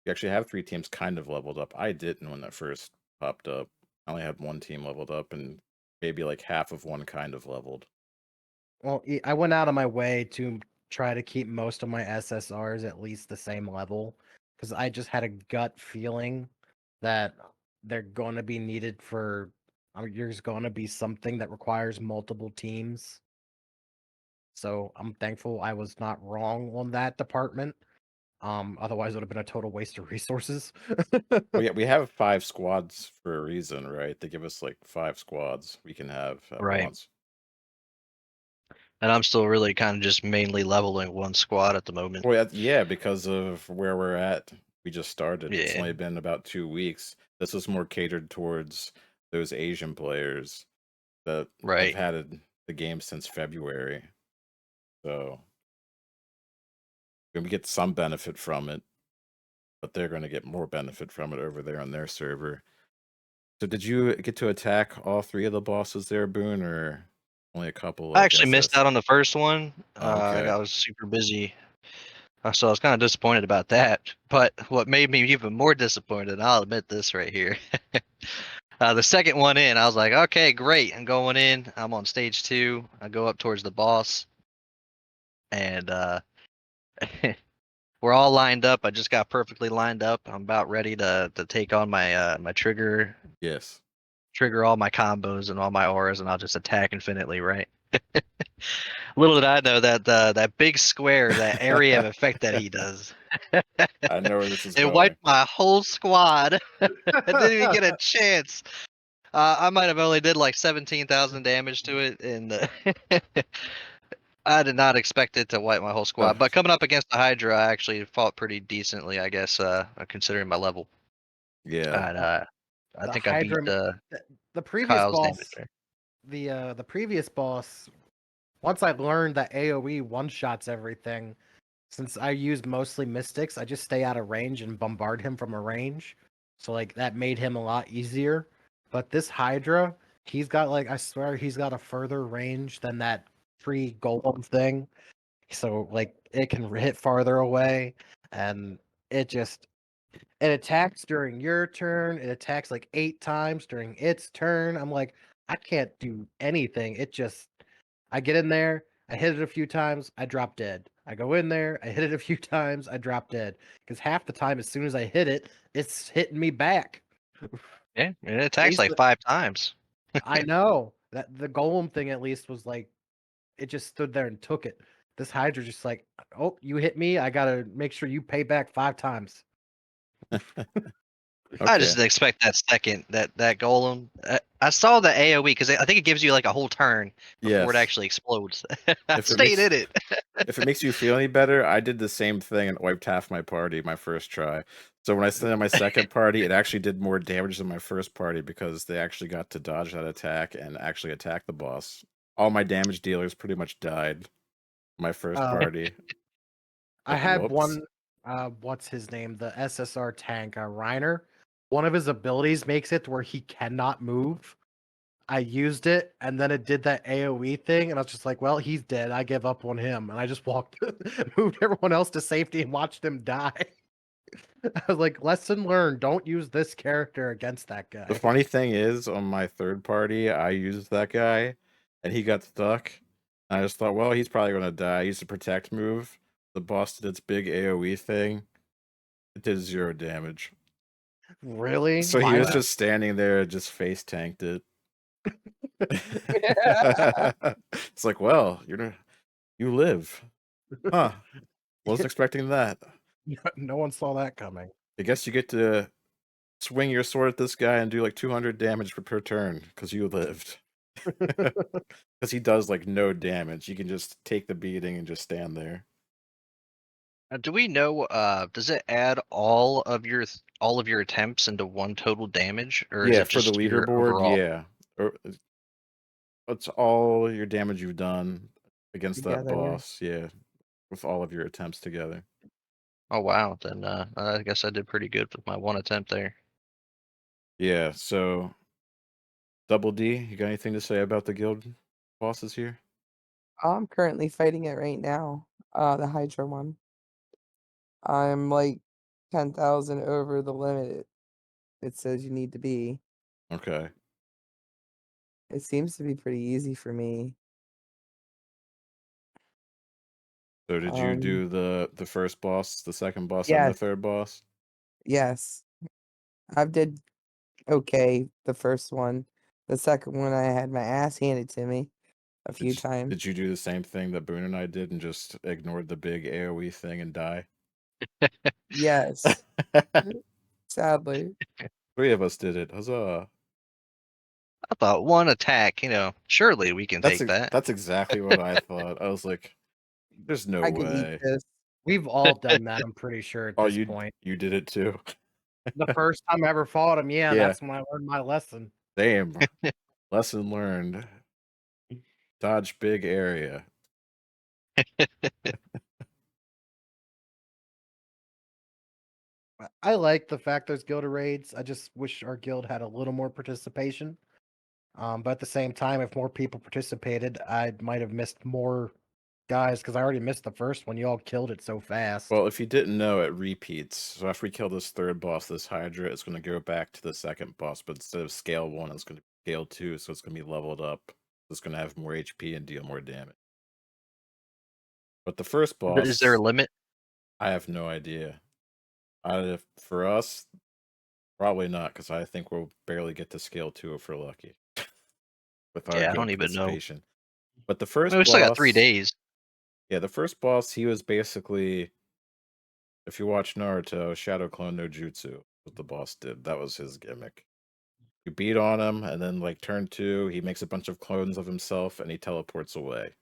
You actually have 3 teams kind of leveled up. I didn't when that first popped up. I only had 1 team leveled up and maybe like half of one kind of leveled. Well, I went out of my way to try to keep most of my SSRs at least the same level because I just had a gut feeling that they're going to be needed for. There's going to be something that requires multiple teams. So I'm thankful I was not wrong on that department. Otherwise, it would have been a total waste of resources. Well, yeah, we have 5 squads for a reason, right? They give us like 5 squads we can have at Right. once. And I'm still really kind of just mainly leveling one squad at the moment. Well, yeah, because of where we're at. We just started. It's Yeah. only been about 2 weeks. This was more catered towards those Asian players that have Right. had the game since February. So we get some benefit from it, but they're going to get more benefit from it over there on their server. So did you get to attack all 3 of the bosses there, Boone, or only a couple? I Like actually missed out on the first one. Okay. I was super busy. So I was kind of disappointed about that. But what made me even more disappointed, I'll admit this right here. The second one in, I was like, okay, great. I'm going in. I'm on stage 2. I go up towards the boss. And we're all lined up. I just got perfectly lined up. I'm about ready to take on my my trigger Yes. all my combos and all my auras, and I'll just attack infinitely, right? Little did I know that that big square, that area of effect that he does, I know where this is it going. wiped my whole squad. I didn't even get a chance. I might have only did like 17,000 damage to it, and I did not expect it to wipe my whole squad. But coming up against the Hydra, I actually fought pretty decently, I guess, considering my level. Yeah. And I The think I beat Hydra, the previous Kyle's boss, damage there. the previous boss. Once I learned that AOE one shots everything, since I use mostly mystics, I just stay out of range and bombard him from a range. So like that made him a lot easier. But this Hydra, he's got like I swear he's got a further range than that free golem thing. So like it can hit farther away, and it just it attacks during your turn. It attacks like 8 times during its turn. I'm like, I can't do anything. It just I get in there, I hit it a few times, I drop dead. I go in there, I hit it a few times, I drop dead. Because half the time, as soon as I hit it, it's hitting me back. Yeah, it attacks like Basically- 5 times. I know that the golem thing at least was like, it just stood there and took it. This Hydra just like, oh, you hit me, I gotta make sure you pay back 5 times. I just Okay. didn't expect that golem. I saw the AOE because I think it gives you like a whole turn before it Yes. actually explodes. I If it stayed makes in it. if it makes you feel any better, I did the same thing and wiped half my party my first try. So when I sent in my second party, it actually did more damage than my first party because they actually got to dodge that attack and actually attack the boss. All my damage dealers pretty much died my first party. I had Whoops. one, what's his name? The SSR tank, Reiner. One of his abilities makes it to where he cannot move. I used it, and then it did that AOE thing, and I was just like, well, he's dead. I give up on him. And I just walked, moved everyone else to safety and watched him die. I was like, lesson learned. Don't use this character against that guy. The funny thing is, on my third party, I used that guy, and he got stuck. And I just thought, well, he's probably gonna die. I used the protect move. The boss did its big AOE thing. It did 0 damage. Really? So he Why was not? just standing there, just face tanked it. It's like, well, you live, huh? Wasn't expecting that. No one saw that coming. I guess you get to swing your sword at this guy and do like 200 damage per turn because you lived. Because he does like no damage. You can just take the beating and just stand there. Do we know? Does it add all of your attempts into one total damage, or is Yeah, it for the just your leaderboard, overall? yeah. It's all your damage you've done against that Together. boss, yeah, with all of your attempts together. Oh wow, then I guess I did pretty good with my one attempt there. Yeah, so Double D, you got anything to say about the guild bosses here? I'm currently fighting it right now. The Hydra one. I'm like 10,000 over the limit it says you need to be. Okay. It seems to be pretty easy for me. So did you do the first boss, the second boss, and the Yes. third boss? Yes. I've did okay the first one. The second one I had my ass handed to me a few times. Did you do the same thing that Boone and I did and just ignored the big AoE thing and die? Yes. Sadly. 3 of us did it. Huzzah. I thought one attack, surely we can take that. That's exactly what I thought. I was like, there's no I can eat way. this. We've all done that, I'm pretty sure, at Oh, this point. you did it too. The first time I ever fought him, yeah, Yeah. that's when I learned my lesson. Damn. Lesson learned. Dodge big area. I like the fact there's guild raids. I just wish our guild had a little more participation. But at the same time, if more people participated, I might have missed more guys because I already missed the first one. You all killed it so fast. Well, if you didn't know, it repeats. So after we kill this third boss, this Hydra, it's going to go back to the second boss, but instead of scale 1, it's going to be scale 2, so it's going to be leveled up. It's going to have more HP and deal more damage. But the first boss... Is there a limit? I have no idea. For us, probably not, because I think we'll barely get to scale 2 if we're lucky with our Yeah, I guild don't even know. participation. But the I first mean, we still got 3 boss, days. yeah, the first boss, he was basically, if you watch Naruto, Shadow Clone no Jutsu, what the boss did. That was his gimmick. You beat on him, and then like turn 2, he makes a bunch of clones of himself and he teleports away.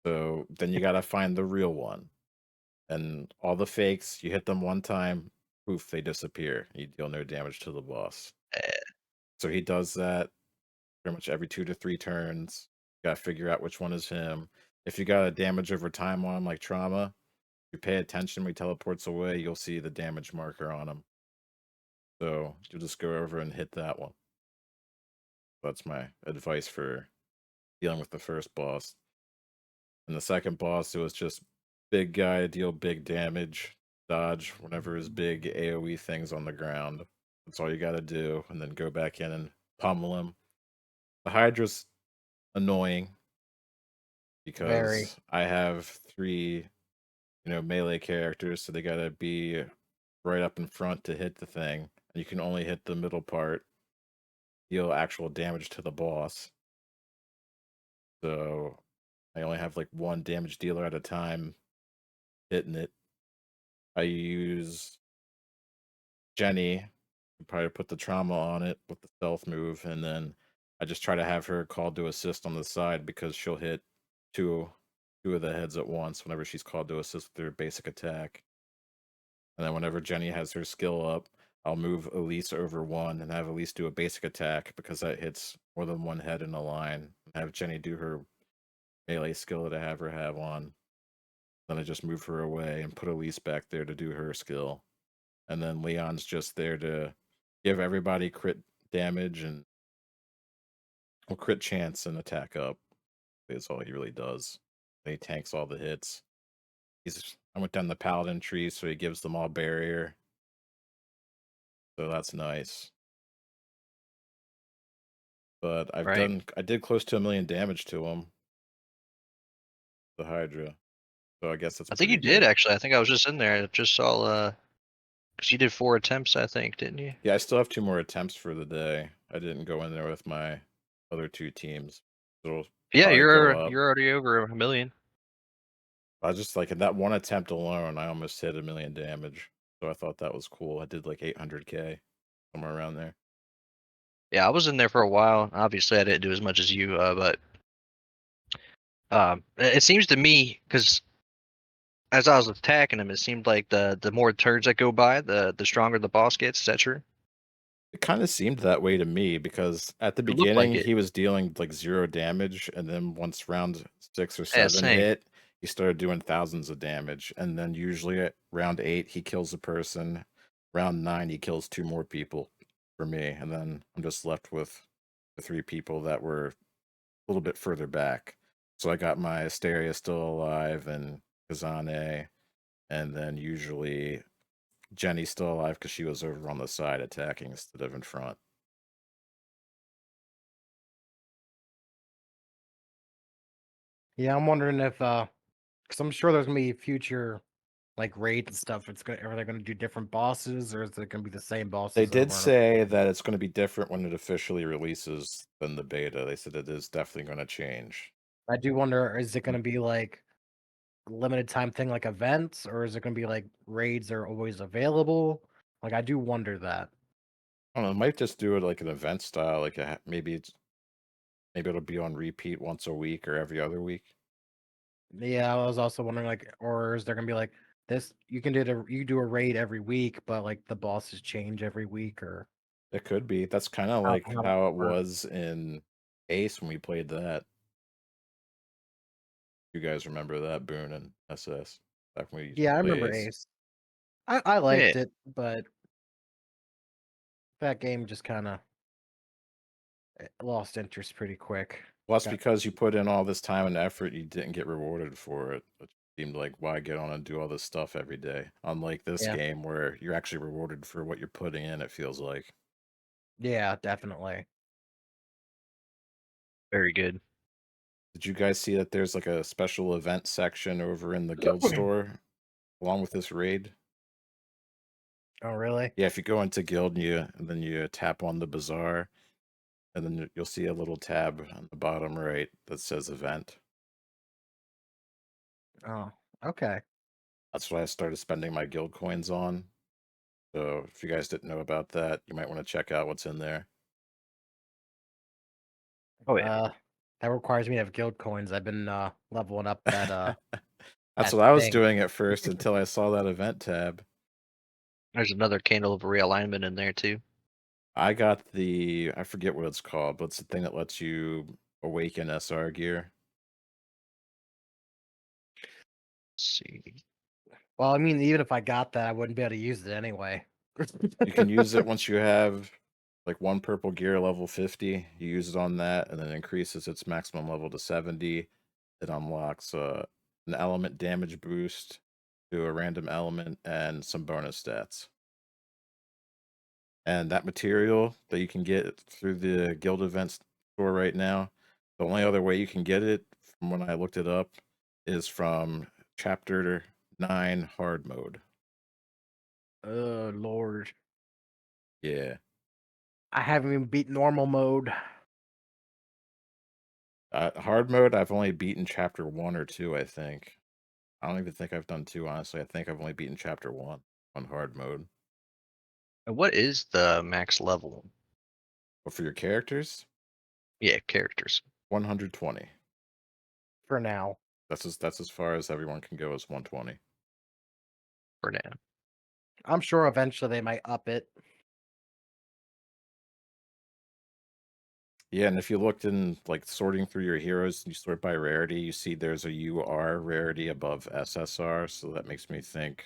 So then you gotta find the real one. And all the fakes, you hit them one time, poof, they disappear. You deal no damage to the boss. Eh, So he does that pretty much every 2 to 3 turns. You gotta figure out which one is him. If you got a damage over time on him, like trauma, you pay attention when he teleports away, you'll see the damage marker on him. So you'll just go over and hit that one. That's my advice for dealing with the first boss. And the second boss, it was just big guy, deal big damage, dodge whenever his big AoE thing's on the ground. That's all you gotta do, and then go back in and pummel him. The Hydra's annoying Very. because I have 3, melee characters, so they gotta be right up in front to hit the thing. And you can only hit the middle part, deal actual damage to the boss. So I only have like 1 damage dealer at a time hitting it. I use Jenny, probably put the trauma on it with the stealth move, and then I just try to have her called to assist on the side because she'll hit two of the heads at once whenever she's called to assist with her basic attack. And then whenever Jenny has her skill up, I'll move Elise over one and have Elise do a basic attack because that hits more than one head in a line. And have Jenny do her melee skill that I have her have on. Then I just move her away and put Elise back there to do her skill. And then Leon's just there to give everybody crit damage and crit chance and attack up. That's all he really does. He tanks all the hits. I went down the paladin tree, so he gives them all barrier. So that's nice. But Right. I did close to 1 million damage to him. The Hydra. So I guess that's I think pretty you did good. actually. I think I was just in there. I just saw because you did 4 attempts, I think, didn't you? Yeah, I still have 2 more attempts for the day. I didn't go in there with my other 2 teams. It'll Yeah, probably go you're up. you're already over 1 million. I just like in that one attempt alone, I almost hit 1 million damage. So I thought that was cool. I did like 800k, somewhere around there. Yeah, I was in there for a while. Obviously, I didn't do as much as you, but it seems to me because as I was attacking him, it seemed like the more turns that go by, the stronger the boss gets. Is that true? It kind of seemed that way to me because at the It looked like beginning it. he was dealing like 0 damage, and then once round 6 or Yeah, 7 same. hit, he started doing thousands of damage. And then usually at round 8 he kills a person. Round 9 he kills 2 more people for me, and then I'm just left with the 3 people that were a little bit further back. So I got my Asteria still alive and Kazane, and then usually Jenny's still alive because she was over on the side attacking instead of in front. Yeah, I'm wondering if because I'm sure there's gonna be future like raids and stuff. Are they gonna do different bosses or is it gonna be the same They bosses did over and over? say that it's going to be different when it officially releases than the beta. They said it is definitely going to change. I do wonder, is it gonna be like limited time thing like events, or is it gonna be like raids are always available? Like I do wonder that. I don't know. It might just do it like an event style. Like maybe it'll be on repeat once a week or every other week. Yeah, I was also wondering like, or is there gonna be like this? You do a raid every week, but like the bosses change every week, or It could be. That's kind of like how does how it it work? was in Ace when we played that. You guys remember that, Boone and SS, back when we used to Yeah, I play remember Ace. Ace. I Yeah. liked it, but that game just kind of lost interest pretty quick. Well, that's Got because you put in all this time and effort, you didn't get rewarded for it. It seemed like, why get on and do all this stuff every day? Unlike this yeah, game where you're actually rewarded for what you're putting in, it feels like. yeah, definitely. Very good. Did you guys see that there's like a special event section over in the guild store? along with this raid. Oh, really? Yeah, if you go into guild and then you tap on the bazaar, and then you'll see a little tab on the bottom right that says event. Oh, okay. That's what I started spending my guild coins on. So if you guys didn't know about that, you might want to check out what's in there. Oh yeah. That requires me to have guild coins. I've been leveling up that That's that what I was thing. doing at first until I saw that event tab. There's another candle of realignment in there too. I got I forget what it's called, but it's the thing that lets you awaken SR gear. Let's see. Well, I mean, even if I got that, I wouldn't be able to use it anyway. You can use it once you have like one purple gear level 50. You use it on that, and then it increases its maximum level to 70. It unlocks an element damage boost to a random element and some bonus stats. And that material that you can get through the guild events store right now, the only other way you can get it from when I looked it up is from chapter 9 hard mode. Oh Lord, Yeah. I haven't even beat normal mode. Hard mode, I've only beaten chapter 1 or 2, I think. I don't even think I've done 2, honestly. I think I've only beaten chapter 1 on hard mode. And what is the max level? But for your characters, Yeah, characters 120. For now. That's as far as everyone can go, is 120. for now. I'm sure eventually they might up it. Yeah, and if you looked in like sorting through your heroes, you sort by rarity, you see there's a UR rarity above SSR, so that makes me think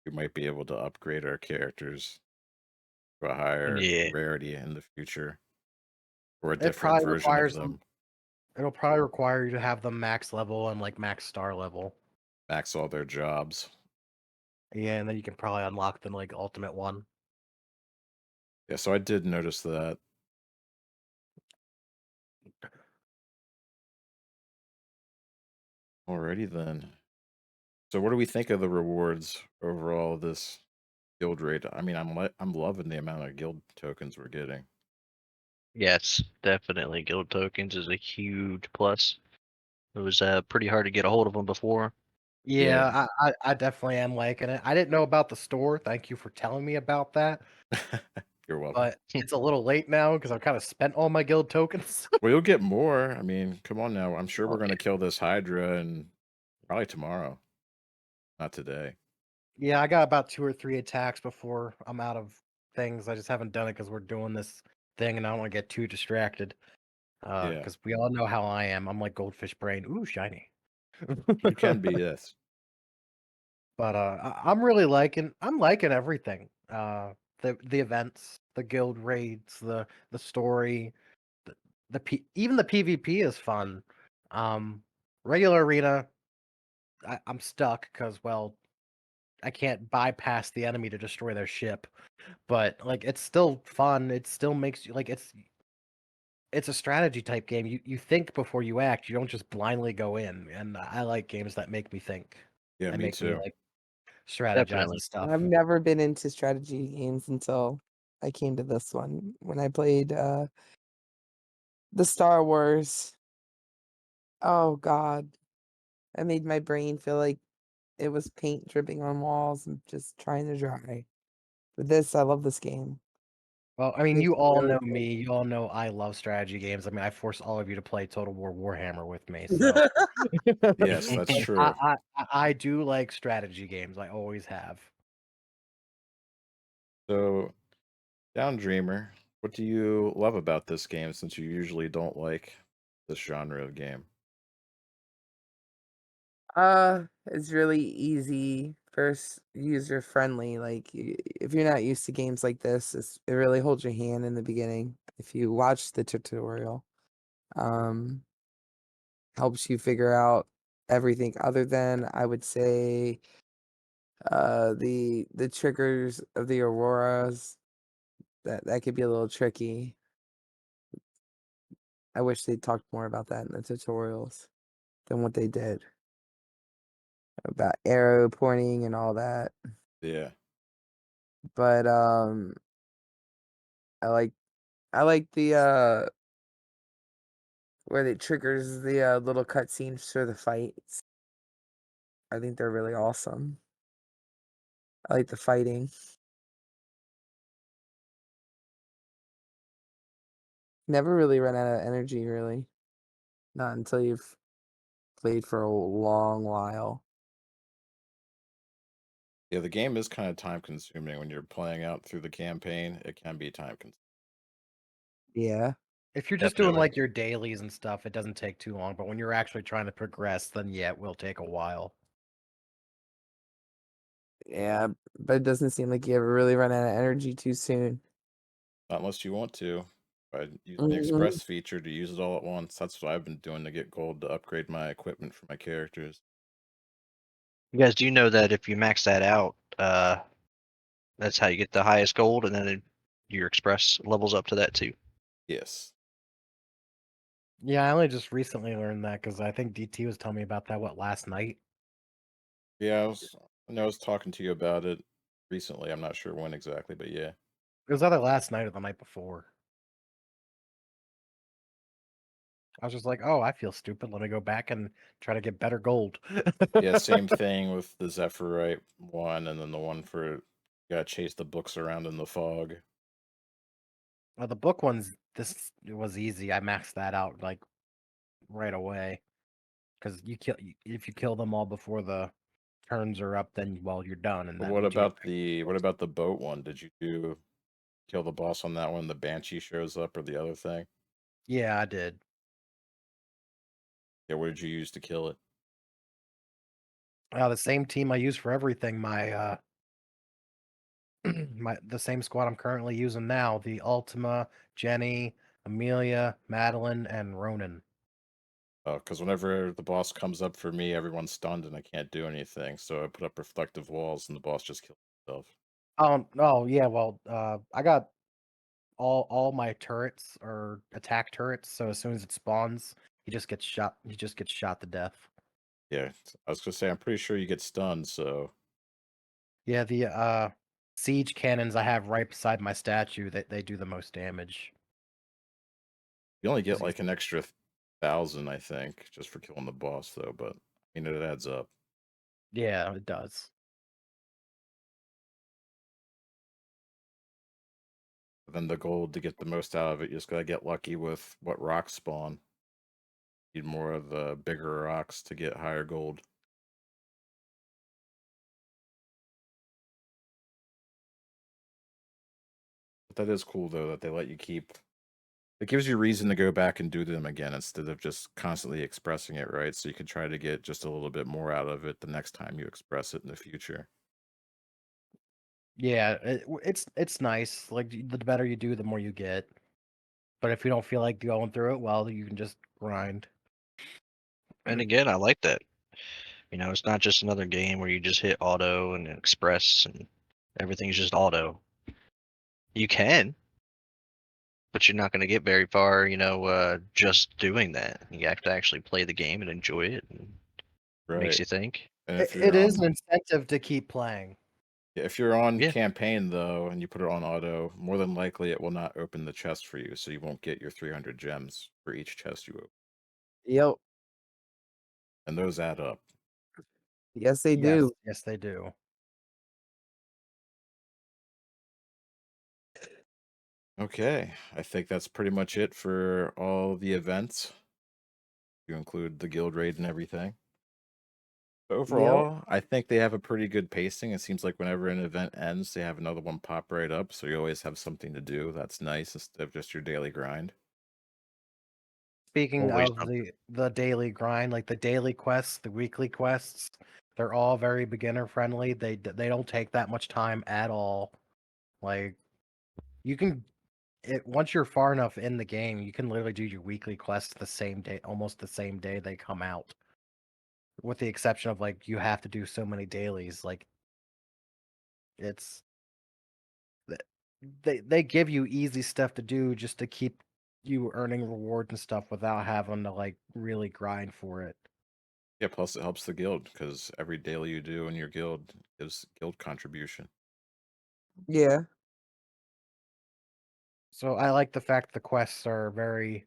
we might be able to upgrade our characters to a higher Yeah. rarity in the future, or a It different probably version of requires them. It'll probably require you to have them max level and like max star level. Max all their jobs. Yeah, and then you can probably unlock the like ultimate one. Yeah, so I did notice that. Alrighty then. So what do we think of the rewards overall of this guild raid? I mean, I'm loving the amount of guild tokens we're getting. Yes, definitely. Guild tokens is a huge plus. It was pretty hard to get a hold of them before. Yeah, I definitely am liking it. I didn't know about the store. Thank you for telling me about that. You're welcome. But it's a little late now because I've kind of spent all my guild tokens. Well, you'll get more. I mean, come on now. I'm sure Oh, we're going yeah. to kill this Hydra and probably tomorrow, not today. Yeah, I got about 2 or 3 attacks before I'm out of things. I just haven't done it because we're doing this thing and I don't want to get too distracted. Yeah, Because we all know how I am. I'm like goldfish brain. Ooh, shiny. you can be, yes. But I'm really I'm liking everything. The events, the guild raids, the story, even the PvP is fun. Regular arena, I'm stuck because well, I can't bypass the enemy to destroy their ship. But like it's still fun. It still makes you like it's a strategy type game. You think before you act. You don't just blindly go in. And I like games that make me think Yeah, and me make me too. like strategize Definitely. and stuff. I've never been into strategy games until I came to this one. When I played the Star Wars. Oh God. I made my brain feel like it was paint dripping on walls and just trying to dry. But this, I love this game. Well, I mean, It's you all really know good. me. You all know I love strategy games. I mean, I force all of you to play Total War Warhammer with me. So Yes, that's like, true. I do like strategy games. I always have. So, DownDreamer, what do you love about this game since you usually don't like this genre of game? It's really easy, first user friendly. Like if you're not used to games like this, it really holds your hand in the beginning. If you watch the tutorial, um, helps you figure out everything. Other than I would say, the triggers of the auroras that could be a little tricky. I wish they talked more about that in the tutorials than what they did. about arrow pointing and all that. Yeah. But I like the where it triggers the little cutscenes for the fights. I think they're really awesome. I like the fighting. Never really run out of energy, really. Not until you've played for a long while. Yeah, the game is kind of time consuming when you're playing out through the campaign. It can be time consuming. Yeah. If you're just doing Definitely. like your dailies and stuff, it doesn't take too long. But when you're actually trying to progress, then yeah, it will take a while. Yeah, but it doesn't seem like you ever really run out of energy too soon. Not unless you want to. I use the Mhm. express feature to use it all at once. That's what I've been doing to get gold to upgrade my equipment for my characters. You guys do know that if you max that out, that's how you get the highest gold, and then your express levels up to that too. Yes. Yeah, I only just recently learned that because I think DT was telling me about that last night. Yeah, I know I was talking to you about it recently. I'm not sure when exactly, but yeah. It was either last night or the night before. I was just like, oh, I feel stupid. Let me go back and try to get better gold. Yeah, same thing with the Zephyrite one, and then the one for you gotta chase the books around in the fog. Well, the book ones, this was easy. I maxed that out like right away because if you kill them all before the turns are up, then well you're done, and But that what means you get about the boat one? Did you kill the boss on that one? The Banshee shows up, or the other thing? Yeah, I did. Yeah, what did you use to kill it? The same team I use for everything. My the same squad I'm currently using now: the Ultima, Jenny, Amelia, Madeline, and Ronan. Because whenever the boss comes up for me, everyone's stunned and I can't do anything. So I put up reflective walls, and the boss just kills himself. Oh yeah, well, I got all my turrets are attack turrets, so as soon as it spawns, he just gets shot. He just gets shot to death. Yeah, I was gonna say I'm pretty sure you get stunned. So Yeah, the siege cannons I have right beside my statue, they do the most damage. you only get 'Cause like an extra 1,000, I think, just for killing the boss, though. But I mean, it adds up. yeah, it does. But then the gold to get the most out of it, you just gotta get lucky with what rocks spawn. Need more of the bigger rocks to get higher gold. But that is cool though that they let you keep. It gives you reason to go back and do them again instead of just constantly expressing it, right? So you can try to get just a little bit more out of it the next time you express it in the future. Yeah, it's nice. Like the better you do, the more you get. But if you don't feel like going through it, well, you can just grind. And again, I like that. You know, it's not just another game where you just hit auto and express and everything's just auto. You can, but you're not going to get very far, just doing that. You have to actually play the game and enjoy it. And it makes Right. you think. And if It you're is an on incentive to keep playing. if you're on Yeah. campaign though and you put it on auto, more than likely it will not open the chest for you, so you won't get your 300 gems for each chest you open. Yep. And those add up. Yes, they Yes, do. yes, they do. Okay, I think that's pretty much it for all the events. You include the guild raid and everything. But Yep. overall, I think they have a pretty good pacing. It seems like whenever an event ends, they have another one pop right up, so you always have something to do. That's nice instead of just your daily grind. Speaking Always of something. the daily grind, like the daily quests, the weekly quests, they're all very beginner friendly. They don't take that much time at all. Like you can once you're far enough in the game, you can literally do your weekly quests the same day, almost the same day they come out. With the exception of like you have to do so many dailies. Like it's they give you easy stuff to do just to keep you earning rewards and stuff without having to like really grind for it. Yeah, plus it helps the guild because every daily you do in your guild gives guild contribution. Yeah. So I like the fact the quests are very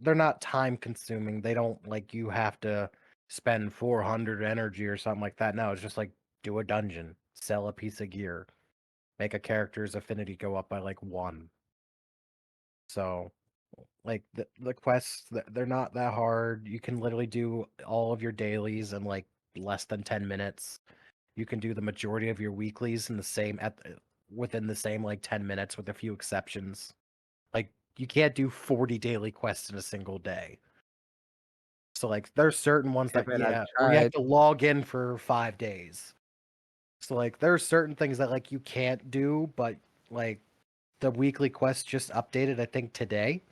they're not time consuming. They don't like you have to spend 400 energy or something like that. No, it's just like do a dungeon, sell a piece of gear, make a character's affinity go up by like 1. So like the quests they're not that hard. You can literally do all of your dailies in like less than 10 minutes. You can do the majority of your weeklies in the same within the same like 10 minutes with a few exceptions. Like you can't do 40 daily quests in a single day. So like there's certain ones Yeah, that man, I've where you have tried. to log in for 5 days. So like there are certain things that like you can't do, but like the weekly quest just updated I think today.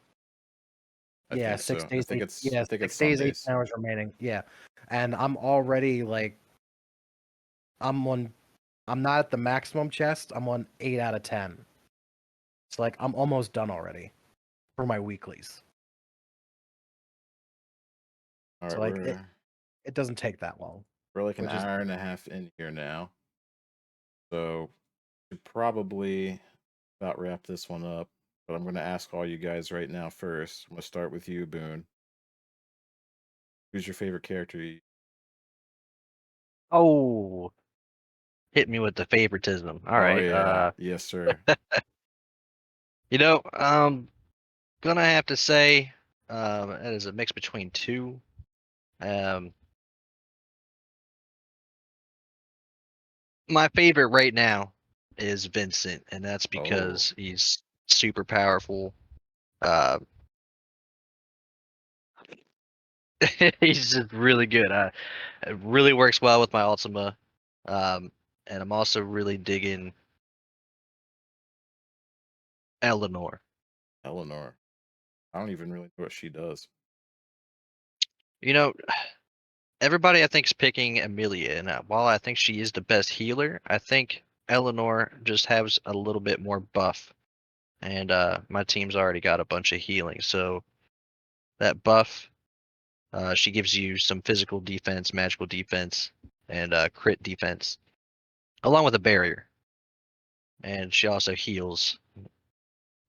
I Yeah, think 6 so. days, I think it's 6 days, 18 Sundays. hours remaining. Yeah. And I'm already like I'm not at the maximum chest. I'm on 8 out of 10. So like I'm almost done already for my weeklies. All So right, like it doesn't take that long. we're like an Which is hour and a half in here now, so should probably about wrap this one up. But I'm going to ask all you guys right now first. I'm going to start with you, Boone. Who's your favorite character? Oh, hit me with the favoritism. All Oh right. yeah, yes sir. Gonna have to say, it is a mix between two. Um, my favorite right now is Vincent, and that's Oh, because he's super powerful. Uh, he's just really good. It really works well with my Ultima. And I'm also really digging Eleanor. Eleanor. I don't even really know what she does. You know, everybody I think is picking Amelia, and while I think she is the best healer, I think Eleanor just has a little bit more buff. And my team's already got a bunch of healing, so that buff, she gives you some physical defense, magical defense, and crit defense, along with a barrier. And she also heals,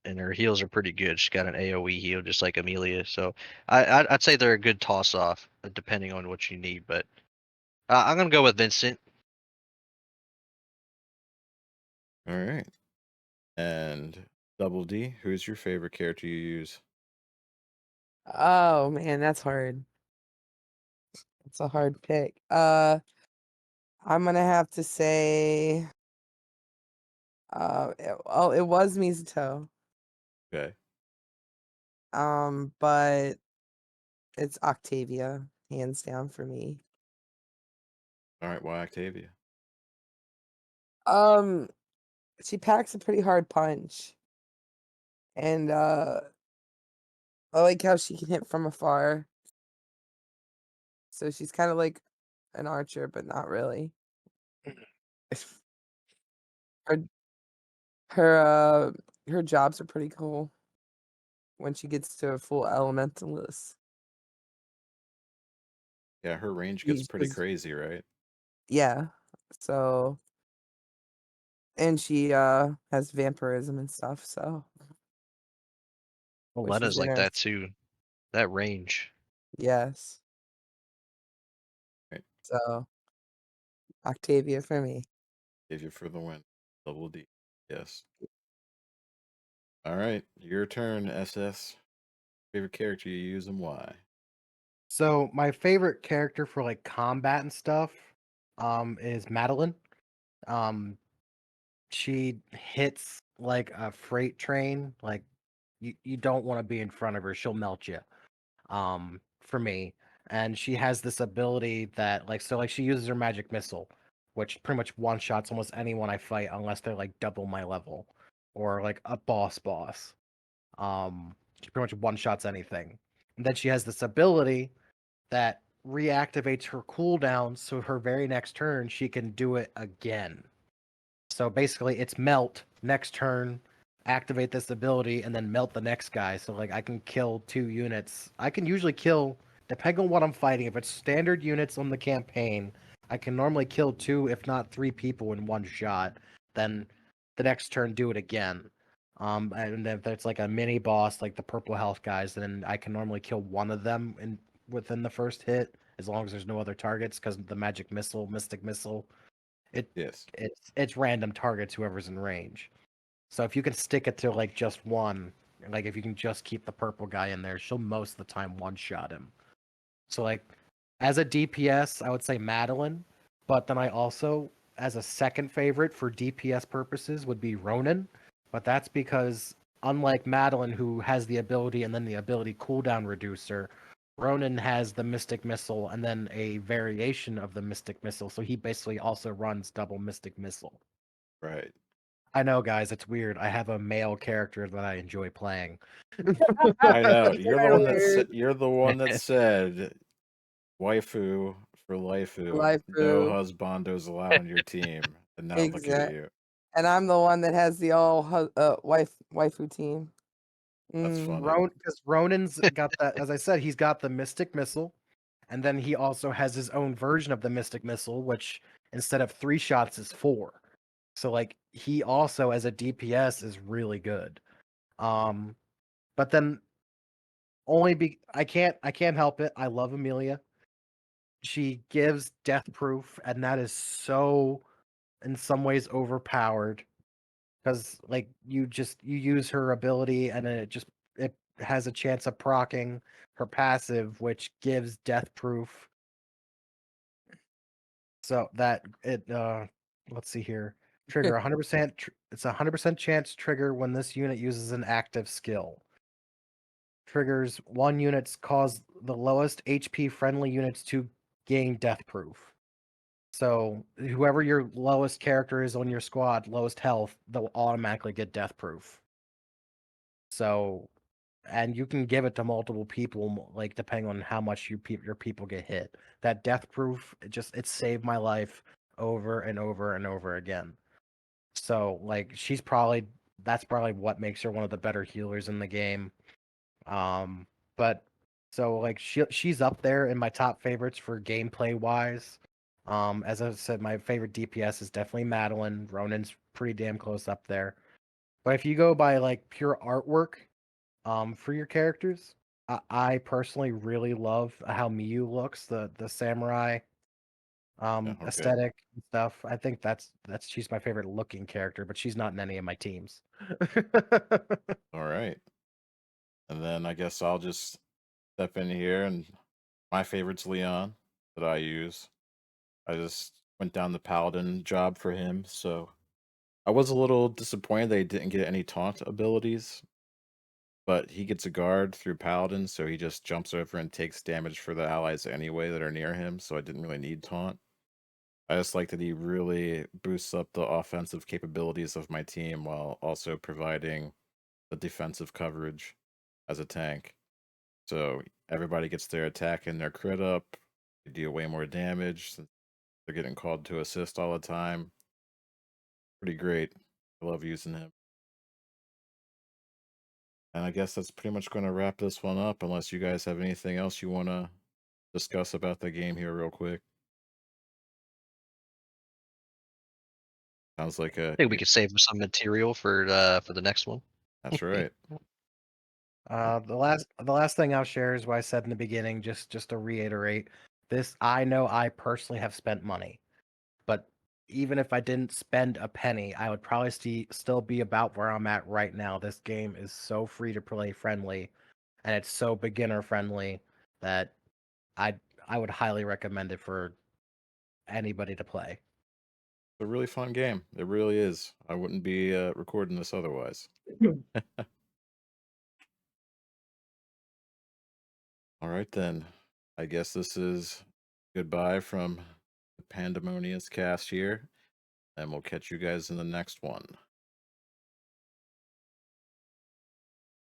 and her heals are pretty good. She's got an AOE heal just like Amelia, so I'd say they're a good toss off, depending on what you need. But I'm gonna go with Vincent. All right. And Double D, who's your favorite character you use? Oh man, that's hard. It's a hard pick. I'm gonna have to say, it was Mizuto. Okay. But it's Octavia, hands down for me. All right. Why Octavia? Um, she packs a pretty hard punch, and I like how she can hit from afar. So she's kind of like an archer, but not really. her her jobs are pretty cool when she gets to a full elementalist. Yeah, her range gets She's pretty just crazy, right? yeah. So and she has vampirism and stuff, so Well, which is Lena's like that interesting. too. That range. Yes. Right. So Octavia for me. Octavia for the win. Double D. Yes. All right. Your turn, SS. Favorite character you use and why? So my favorite character for like combat and stuff is Madeline. Um she hits like a freight train. Like you don't want to be in front of her. She'll melt you. For me. And she has this ability that like she uses her magic missile, which pretty much one shots almost anyone I fight unless they're like double my level or like a boss. She pretty much one shots anything. And then she has this ability that reactivates her cooldown so her very next turn she can do it again. So basically it's melt next turn, activate this ability, and then melt the next guy. So like I can kill 2 units. I can usually kill depending on what I'm fighting, if it's standard units on the campaign, I can normally kill 2, if not 3 people in one shot. Then the next turn do it again. And if it's like a mini boss, like the purple health guys, then I can normally kill one of them within the first hit, as long as there's no other targets, because the mystic missile, Yes. it's random targets whoever's in range. So if you can stick it to like just one, like if you can just keep the purple guy in there, she'll most of the time one-shot him. So like as a DPS, I would say Madeline, but then I also, as a second favorite for DPS purposes, would be Ronin. But that's because unlike Madeline, who has the ability and then the ability cooldown reducer, Ronin has the Mystic Missile and then a variation of the Mystic Missile. So he basically also runs double Mystic Missile. Right. I know, guys, it's weird. I have a male character that I enjoy playing. I know. It's You're the kinda one that weird. you're the one that said waifu for laifu. No Waifu. husbandos allowed on your team. And now look at Exact. you. And I'm the one that has the all waifu team. That's Mm. funny. Because Ronin's got that, as I said, he's got the Mystic Missile, and then he also has his own version of the Mystic Missile, which instead of 3 shots is 4. So like he also as a DPS is really good. But then I can't help it. I love Amelia. She gives death proof, and that is so in some ways overpowered. Because like you use her ability and then it has a chance of proccing her passive, which gives death proof. So that it let's see here. Trigger 100%. It's a 100% chance trigger when this unit uses an active skill. Triggers 1 units cause the lowest HP friendly units to gain death proof. So whoever your lowest character is on your squad, lowest health, they'll automatically get death proof. So, and you can give it to multiple people, like depending on how much your people get hit. That death proof, it saved my life over and over and over again. So, like, that's probably what makes her one of the better healers in the game. But so like she's up there in my top favorites for gameplay wise. As I said, my favorite DPS is definitely Madeline. Ronin's pretty damn close up there. But if you go by like pure artwork, for your characters, I personally really love how Miyu looks, the samurai Yeah, okay. aesthetic and stuff. I think that's she's my favorite looking character, but she's not in any of my teams. All right. And then I guess I'll just step in here, and my favorite's Leon that I use. I just went down the paladin job for him, so I was a little disappointed they didn't get any taunt abilities, but he gets a guard through paladin, so he just jumps over and takes damage for the allies anyway that are near him, so I didn't really need taunt. I just like that he really boosts up the offensive capabilities of my team while also providing the defensive coverage as a tank. So everybody gets their attack and their crit up. They deal way more damage since they're getting called to assist all the time. Pretty great. I love using him. And I guess that's pretty much going to wrap this one up, unless you guys have anything else you want to discuss about the game here, real quick. Sounds like I think we could save some material for the next one. That's right. The last thing I'll share is what I said in the beginning, just to reiterate. This, I know I personally have spent money, but even if I didn't spend a penny, I would probably still be about where I'm at right now. This game is so free to play friendly, and it's so beginner friendly that I would highly recommend it for anybody to play. It's a really fun game. It really is. I wouldn't be recording this otherwise. All right, then. I guess this is goodbye from the Pandemoneus cast here, and we'll catch you guys in the next one.